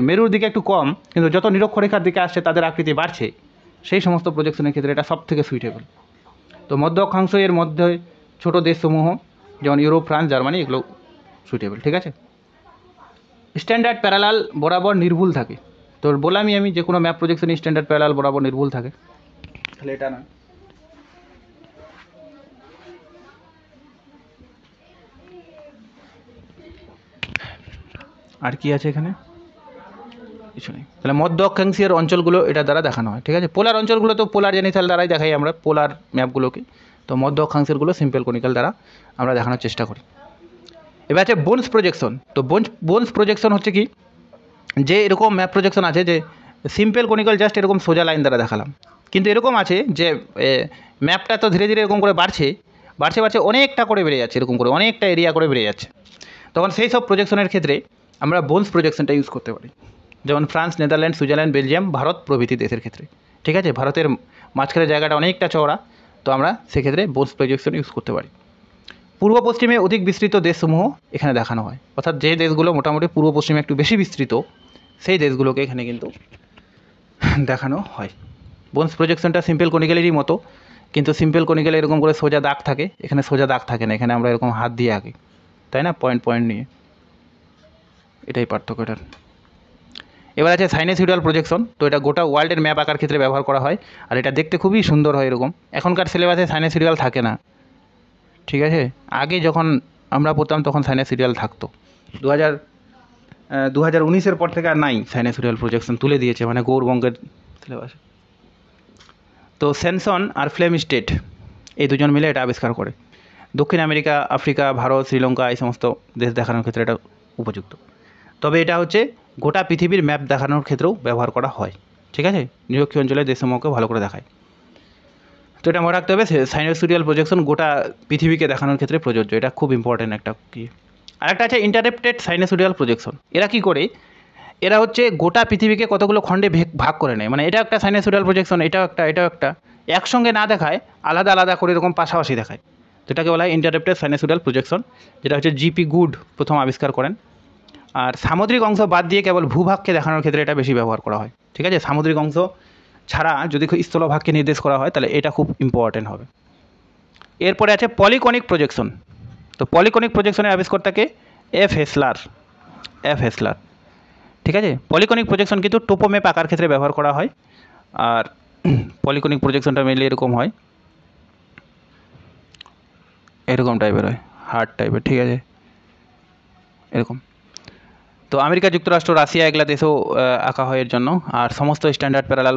মেরুর দিকে একটু কম, কিন্তু যত নিরক্ষরেখার দিকে আসছে তাদের আকৃতি বাড়ছে, সেই সমস্ত প্রজেকশনের ক্ষেত্রে এটা সব থেকে সুইটেবল। তো মধ্য অক্ষাংশ এর মধ্যে ছোটো দেশসমূহ যেমন ইউরোপ, ফ্রান্স, জার্মানি এগুলো সুইটেবল, ঠিক আছে। স্ট্যান্ডার্ড প্যারালাল বরাবর নির্ভুল থাকে। তো বললামই আমি যে কোনো ম্যাপ প্রজেকশন স্ট্যান্ডার্ড প্যারালাল বরাবর নির্ভুল থাকে, তাহলে এটা না। আর কি আছে এখানে? কিছু নেই। তাহলে মধ্য অক্ষাংশের অঞ্চলগুলো এটা দ্বারা দেখানো হয়, ঠিক আছে। পোলার অঞ্চলগুলো তো পোলার জেনিথাল দ্বারাই দেখাই আমরা পোলার ম্যাপগুলোকে, তো মধ্য অক্ষাংশেরগুলো সিম্পল কনিক্যাল দ্বারা আমরা দেখানোর চেষ্টা করি। এবার আছে বোনস প্রজেকশন। তো বোনস প্রজেকশন হচ্ছে কি, যে এরকম ম্যাপ প্রজেকশন আছে যে সিম্পল কনিক্যাল জাস্ট এরকম সোজা লাইন দ্বারা দেখালাম, কিন্তু এরকম আছে যে ম্যাপটা তো ধীরে ধীরে এরকম করে বাড়ছে বাড়ছে বাড়ছে অনেকটা করে বেড়ে যাচ্ছে, এরকম করে অনেকটা এরিয়া করে বেড়ে যাচ্ছে, তখন সেই সব প্রজেকশনের ক্ষেত্রে আমরা বোনস প্রজেকশনটা ইউজ করতে পারি, যেমন France, Netherland, Switzerland, Belgium, Bharat প্রভৃতি দেশের ক্ষেত্রে, ঠিক আছে। ভারতের মাঝখানের জায়গাটা অনেকটা চওড়া, তো আমরা সেক্ষেত্রে বোনস প্রজেকশন ইউজ করতে পারি। পূর্ব পশ্চিমে অধিক বিস্তৃত দেশসমূহ এখানে দেখানো হয়, অর্থাৎ যে দেশগুলো মোটামুটি পূর্ব পশ্চিমে একটু বেশি বিস্তৃত সেই দেশগুলোকে এখানে কিন্তু দেখানো হয়। বোনস প্রজেকশনটা সিম্পল কনিক্যালেরই মতো, কিন্তু সিম্পল কনিক্যালে এরকম করে সোজা দাগ থাকে, এখানে সোজা দাগ থাকে না, এখানে আমরা এরকম হাত দিয়ে আঁকি, তাই না, পয়েন্ট পয়েন্ট নিয়ে, এটাই পার্থক্যটা। এবার আছে সাইনোসয়েডাল প্রজেকশন। তো এটা গোটা ওয়ার্ল্ডের ম্যাপ আঁকার ক্ষেত্রে ব্যবহার করা হয়, আর এটা দেখতে খুবই সুন্দর হয় এরকম। এখনকার সিলেবাসে সাইনোসয়েডাল থাকে না, ঠিক আছে। আগে যখন আমরা পড়তাম তখন সাইনোসয়েডাল থাকতো। 2019-এর পর থেকে আর নাই সাইনোসয়েডাল প্রজেকশন, তুলে দিয়েছে মানে গৌরবঙ্গের সিলেবাসে। তো স্যানসন আর ফ্লেমিস্টেড এই দুজন মিলে এটা আবিষ্কার করে। দক্ষিণ আমেরিকা, আফ্রিকা, ভারত, শ্রীলঙ্কা এই সমস্ত দেশ দেখানোর ক্ষেত্রে এটা উপযুক্ত। তবে এটা হচ্ছে গোটা পৃথিবীর ম্যাপ দেখানোর ক্ষেত্রেও ব্যবহার করা হয়, ঠিক আছে, নিরক্ষীয় অঞ্চলের দেশসমূহকে ভালো করে দেখায়। তো এটা মনে রাখতে হবে, সাইনোসুরিয়াল প্রজেকশন গোটা পৃথিবীকে দেখানোর ক্ষেত্রে প্রযোজ্য, এটা খুব ইম্পর্টেন্ট একটা কি। আরেকটা আছে ইন্টারপ্রেটেড সাইনোসুরিয়াল প্রজেকশন। এরা কি করে, এরা হচ্ছে গোটা পৃথিবীকে কতগুলো খণ্ডে ভাগ করে নেয়, মানে এটা একটা সাইনোসুরিয়াল প্রজেকশন, এটাও একটা একসঙ্গে না দেখায়, আলাদা আলাদা করে এরকম পাশাপাশি দেখায়, যেটাকে বলা হয় ইন্টারপ্রেটেড সাইনোসুরিয়াল প্রজেকশন, যেটা হচ্ছে জিপি গুড প্রথম আবিষ্কার করেন। আর সামুদ্রিক অংশ বাদ দিয়ে কেবল ভূভাগকে দেখানোর ক্ষেত্রে এটা বেশি ব্যবহার করা হয়, ঠিক আছে। সামুদ্রিক অংশ ছাড়া যদি স্থলভাগকে নির্দেশ করা হয় তাহলে এটা খুব ইম্পর্টেন্ট হবে। এরপরে আছে পলিকনিক প্রজেকশন। তো পলিকনিক প্রজেকশনের আবিষ্কর্তাকে এফ হেসলার, ঠিক আছে। পলিকনিক প্রজেকশন কিন্তু টোপোম্যাপ আঁকার ক্ষেত্রে ব্যবহার করা হয়। আর পলিকনিক প্রজেকশনটা মেনলি এরকম হয়, এরকম টাইপের হয়, হার্ড টাইপের, ঠিক আছে, এরকম। তো আমেরিকা যুক্তরাষ্ট্র, রাশিয়া এগুলা দেশেও আঁকা হয় এর জন্য। আর সমস্ত স্ট্যান্ডার্ড প্যারালাল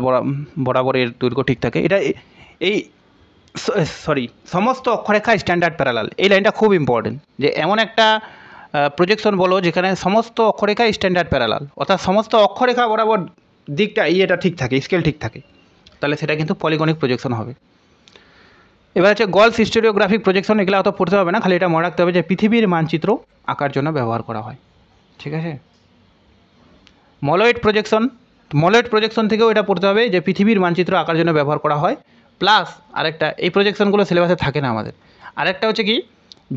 বরাবর এর দৈর্ঘ্য ঠিক থাকে। এটা এই সমস্ত অক্ষরেখা স্ট্যান্ডার্ড প্যারালাল, এই লাইনটা খুব ইম্পর্টেন্ট, যে এমন একটা প্রজেকশন বলো যেখানে সমস্ত অক্ষরেখা স্ট্যান্ডার্ড প্যারালাল, অর্থাৎ সমস্ত অক্ষরেখা বরাবর দিকটা এটা ঠিক থাকে, স্কেল ঠিক থাকে, তাহলে সেটা কিন্তু পলিগনিক প্রজেকশন হবে। এবার হচ্ছে গলস হিস্টোরিওগ্রাফিক প্রজেকশন, এগুলো অত পড়তে হবে না, খালি এটা মনে রাখতে হবে যে পৃথিবীর মানচিত্র আঁকার জন্য ব্যবহার করা হয়, ঠিক আছে। মলয়েড প্রজেকশন থেকেও এটা পড়তে হবে যে পৃথিবীর মানচিত্র আঁকার জন্য ব্যবহার করা হয়। প্লাস আরেকটা, এই প্রজেকশনগুলো সিলেবাসে থাকে না আমাদের, আরেকটা হচ্ছে কি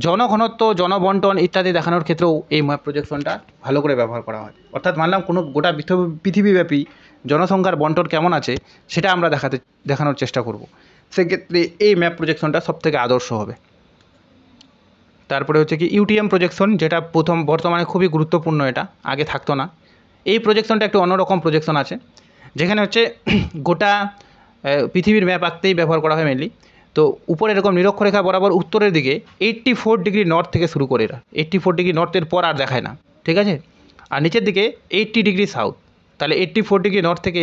জনঘনত্ব, জনবন্টন ইত্যাদি দেখানোর ক্ষেত্রেও এই ম্যাপ প্রজেকশনটা ভালো করে ব্যবহার করা হয়। অর্থাৎ মানলাম কোনো গোটা পৃথিবীব্যাপী জনসংখ্যার বন্টন কেমন আছে সেটা আমরা দেখানোর চেষ্টা করব, সেক্ষেত্রে এই ম্যাপ প্রজেকশনটা সবথেকে আদর্শ হবে। তারপরে হচ্ছে কি ইউটিএম প্রজেকশন, যেটা বর্তমানে খুবই গুরুত্বপূর্ণ, এটা আগে থাকতো না। এই প্রজেকশনটা একটু অন্যরকম প্রজেকশন আছে, যেখানে হচ্ছে গোটা পৃথিবীর ম্যাপ আঁকতেই ব্যবহার করা হয় মেনলি। তো উপরে এরকম নিরক্ষরেখা বরাবর উত্তরের দিকে 84 ডিগ্রি নর্থ থেকে শুরু করে, এরা 84 ডিগ্রি নর্থের পর আর দেখায় না, ঠিক আছে। আর নিচের দিকে 80 ডিগ্রি সাউথ, তাহলে 84 ডিগ্রি নর্থ থেকে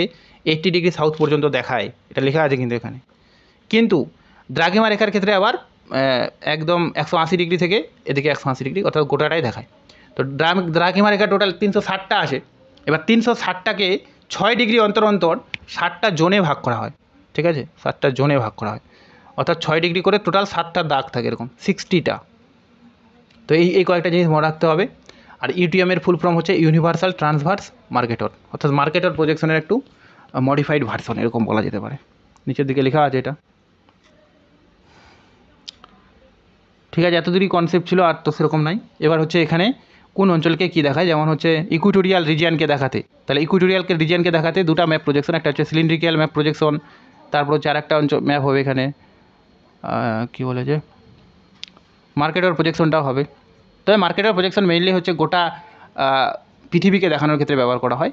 80 ডিগ্রি সাউথ পর্যন্ত দেখায়, এটা লেখা আছে কিন্তু এখানে। কিন্তু দ্রাঘিমা রেখার ক্ষেত্রে আবার একদম 180 ডিগ্রি থেকে এদিকে 180 ডিগ্রি, অর্থাৎ গোটাটাই দেখায়। তো দ্রাঘিমা রেখা টোটাল 360টা আসে। এবার 360টাকে 6 ডিগ্রি অন্তর অন্তর 60টা জোনে ভাগ করা হয়, ঠিক আছে, 7টা জোনে ভাগ করা হয়, অর্থাৎ 6 ডিগ্রি করে টোটাল 7টা দাগ থাকে, এরকম 60টা। তো এই কয়েকটা জিনিস মনে রাখতে হবে। আর ইউটিএমের ফুল ফর্ম হচ্ছে ইউনিভার্সাল ট্রান্সভার্স মার্কেটর, অর্থাৎ মার্কেটর প্রজেকশনের একটু মডিফাইড ভার্সন, এরকম বলা যেতে পারে। নিচের দিকে লেখা আছে এটা, ঠিক আছে। এতদূরই কনসেপ্ট ছিল, আর তো সেরকম নাই। এবার হচ্ছে এখানে কোন অঞ্চলকে কী দেখায়, যেমন হচ্ছে ইকুইটোরিয়াল রিজিয়ানকে দেখাতে, তাহলে ইকুইটোরিয়ালকে রিজিয়ানকে দেখাতে দুটো ম্যাপ প্রজেকশন, একটা হচ্ছে সিলিন্ড্রিক্যাল ম্যাপ প্রজেকশন, তারপর হচ্ছে আরেকটা ম্যাপ হবে এখানে কী বলে যে মার্কেটর প্রজেকশনটাও হবে। তবে মার্কেটর প্রজেকশন মেইনলি হচ্ছে গোটা পৃথিবীকে দেখানোর ক্ষেত্রে ব্যবহার করা হয়।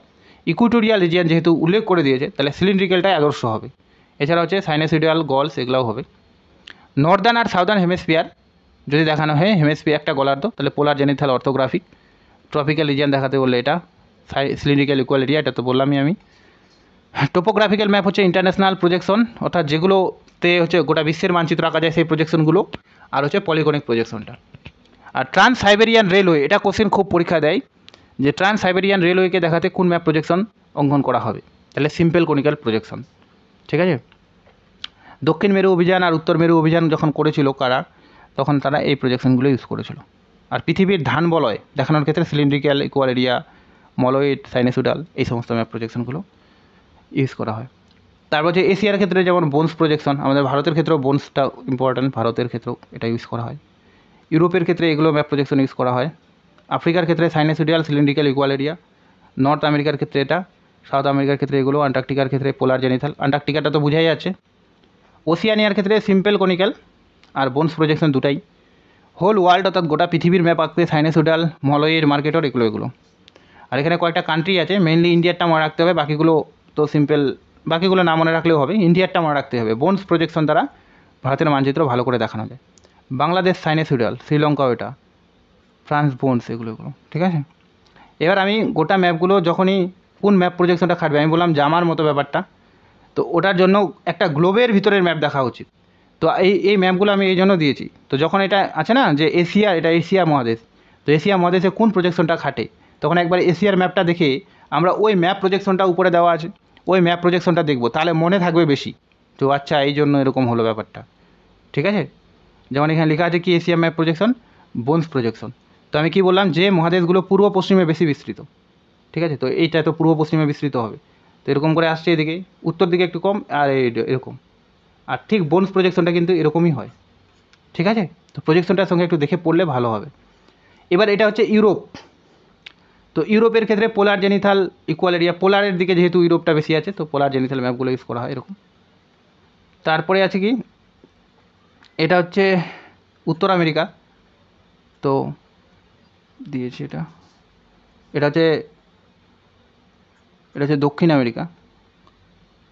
ইকুইটোরিয়াল রিজিয়ান যেহেতু উল্লেখ করে দিয়েছে, তাহলে সিলিন্ড্রিক্যালটাই আদর্শ হবে। এছাড়া হচ্ছে সাইনোসয়েডাল, গলস এগুলোও হবে। নর্দার্ন আর সাউদার্ন হেমিস্ফিয়ার যদি দেখানো হয়, হেমিস্ফিয়ার একটা গোলার্ধ, তাহলে পোলার জেনিথাল অর্থোগ্রাফিক। ট্রপিক্যাল রিজিয়ান দেখাতে বললে এটা সিলিন্ড্রিক্যাল ইকুয়াল এরিয়া, এটা তো বললামই আমি। টোপোগ্রাফিক্যাল ম্যাপ হচ্ছে ইন্টারন্যাশনাল প্রজেকশন, অর্থাৎ যেগুলোতে হচ্ছে গোটা বিশ্বের মানচিত্র আঁকা যায় সেই প্রজেকশনগুলো। আর হচ্ছে পলিগনিক প্রজেকশনটা। আর ট্রান্স সাইবেরিয়ান রেলওয়ে, এটা কোশ্চেন খুব পরীক্ষা দেয়, যে ট্রান্স সাইবেরিয়ান রেলওয়েকে দেখাতে কোন ম্যাপ প্রজেকশন অঙ্কন করা হবে, তাহলে সিম্পল কনিক্যাল প্রজেকশন, ঠিক আছে। দক্ষিণ মেরু অভিযান আর উত্তর মেরু অভিযান যখন করেছিল কারা, তখন তারা এই প্রজেকশনগুলো ইউজ করেছিল। আর পৃথিবীর ধান বলয় দেখানোর ক্ষেত্রে সিলিন্ড্রিক্যাল, ইকুয়াল এরিয়া, মলয়েড, সাইনোসয়েডাল এই সমস্ত ম্যাপ প্রজেকশনগুলো ইউজ করা হয়। তারপর যে এশিয়ার ক্ষেত্রে যেমন বোনস প্রজেকশন, আমাদের ভারতের ক্ষেত্রেও বোনসটা ইম্পর্ট্যান্ট, ভারতের ক্ষেত্রেও এটা ইউজ করা হয়। ইউরোপের ক্ষেত্রে এগুলো ম্যাপ প্রজেকশন ইউজ করা হয়। আফ্রিকার ক্ষেত্রে sinusoidal, cylindrical, equal area. North আমেরিকার ক্ষেত্রে এটা, সাউথ আমেরিকার ক্ষেত্রে এগুলো, আন্টার্কটিকার ক্ষেত্রে পোলার জেনিথাল, আন্টার্কটিকাটা তো বোঝাই যাচ্ছে। ওসিয়ানিয়ার ক্ষেত্রে সিম্পল কনিক্যাল আর বোনস প্রজেকশন দুটাই। হোল ওয়ার্ল্ড অর্থাৎ গোটা পৃথিবীর ম্যাপ আঁকতে সাইনোসয়েডাল, মলয়েড, মার্কেটর এগুলো। আর এখানে কয়েকটা কান্ট্রি আছে, মেইনলি ইন্ডিয়ারটা মনে রাখতে হবে, বাকিগুলো তো সিম্পল, বাকিগুলো না মনে রাখলেও হবে, ইন্ডিয়ারটা মনে রাখতে হবে। বোনস প্রজেকশন দ্বারা ভারতের মানচিত্র ভালো করে দেখানো যায়। বাংলাদেশ সাইনোসয়েডাল, শ্রীলঙ্কাও এটা, ফ্রান্স বোনস এগুলো, ঠিক আছে। এবার আমি গোটা ম্যাপগুলো যখনই কোন ম্যাপ প্রজেকশনটা খাটবে, আমি বললাম জামার মতো ব্যাপারটা, তো ওটার জন্য একটা গ্লোবের ভিতরের ম্যাপ দেখা উচিত। তো এই ম্যাপগুলো আমি এই জন্য দিয়েছি। তো যখন এটা আছে না যে এটা এশিয়া মহাদেশ, তো এশিয়া মহাদেশে কোন প্রজেকশনটা খাটে, তখন একবার এশিয়ার ম্যাপটা দেখে আমরা ওই ম্যাপ প্রজেকশনটা উপরে দেওয়া আছে, ওই ম্যাপ প্রজেকশনটা দেখবো, তাহলে মনে থাকবে বেশি। তো আচ্ছা, এই জন্য এরকম হলো ব্যাপারটা, ঠিক আছে। যেমন এখানে লেখা আছে কি Asia map projection, bones projection. তো আমি কি বললাম যে মহাদেশগুলো পূর্ব পশ্চিমে বেশি বিস্তৃত, ঠিক আছে। তো এইটা তো পূর্ব পশ্চিমে বিস্তৃত হবে, তো এরকম করে আসছে এদিকে, উত্তর দিকে একটু কম, আর এরকম। আর ঠিক বোনস প্রজেকশনটা কিন্তু এরকমই হয়, ঠিক আছে। তো প্রজেকশনটার সঙ্গে একটু দেখে পড়লে ভালো হবে। এবার এটা হচ্ছে ইউরোপ। তো ইউরোপের ক্ষেত্রে পোলার জেনিথাল ইকুয়াল এরিয়া, পোলারের দিকে যেহেতু ইউরোপটা বেশি আছে, তো পোলার জেনিথাল ম্যাপগুলো ইউজ করা হয় এরকম। তারপরে আছে কি, এটা হচ্ছে উত্তর আমেরিকা। তো দিয়েছি এটা, এটা হচ্ছে দক্ষিণ আমেরিকা,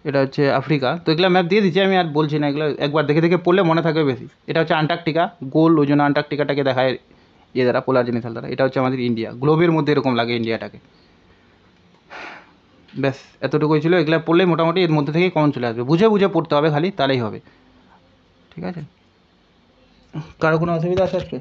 এটা হচ্ছে আফ্রিকা। তো এগুলো ম্যাপ দিয়ে দিচ্ছি, আমি আর বলছি না, এগুলো একবার দেখে দেখে পড়লে মনে থাকবে বেশি। এটা হচ্ছে আন্টার্কটিকা, গোল, ওই জন্য আন্টার্কটিকাটাকে দেখায় দ্বারা, পোলার জেনিথাল দ্বারা। এটা হচ্ছে আমাদের ইন্ডিয়া, গ্লোবের মধ্যে এরকম লাগে ইন্ডিয়াটাকে। ব্যাস এতটুকুই ছিল, এগুলো পড়লেই মোটামুটি এর মধ্যে থেকেই কমন চলে আসবে, বুঝে বুঝে পড়তে হবে খালি, তাহলেই হবে, ঠিক আছে। কারো কোনো অসুবিধা আছে আজকে?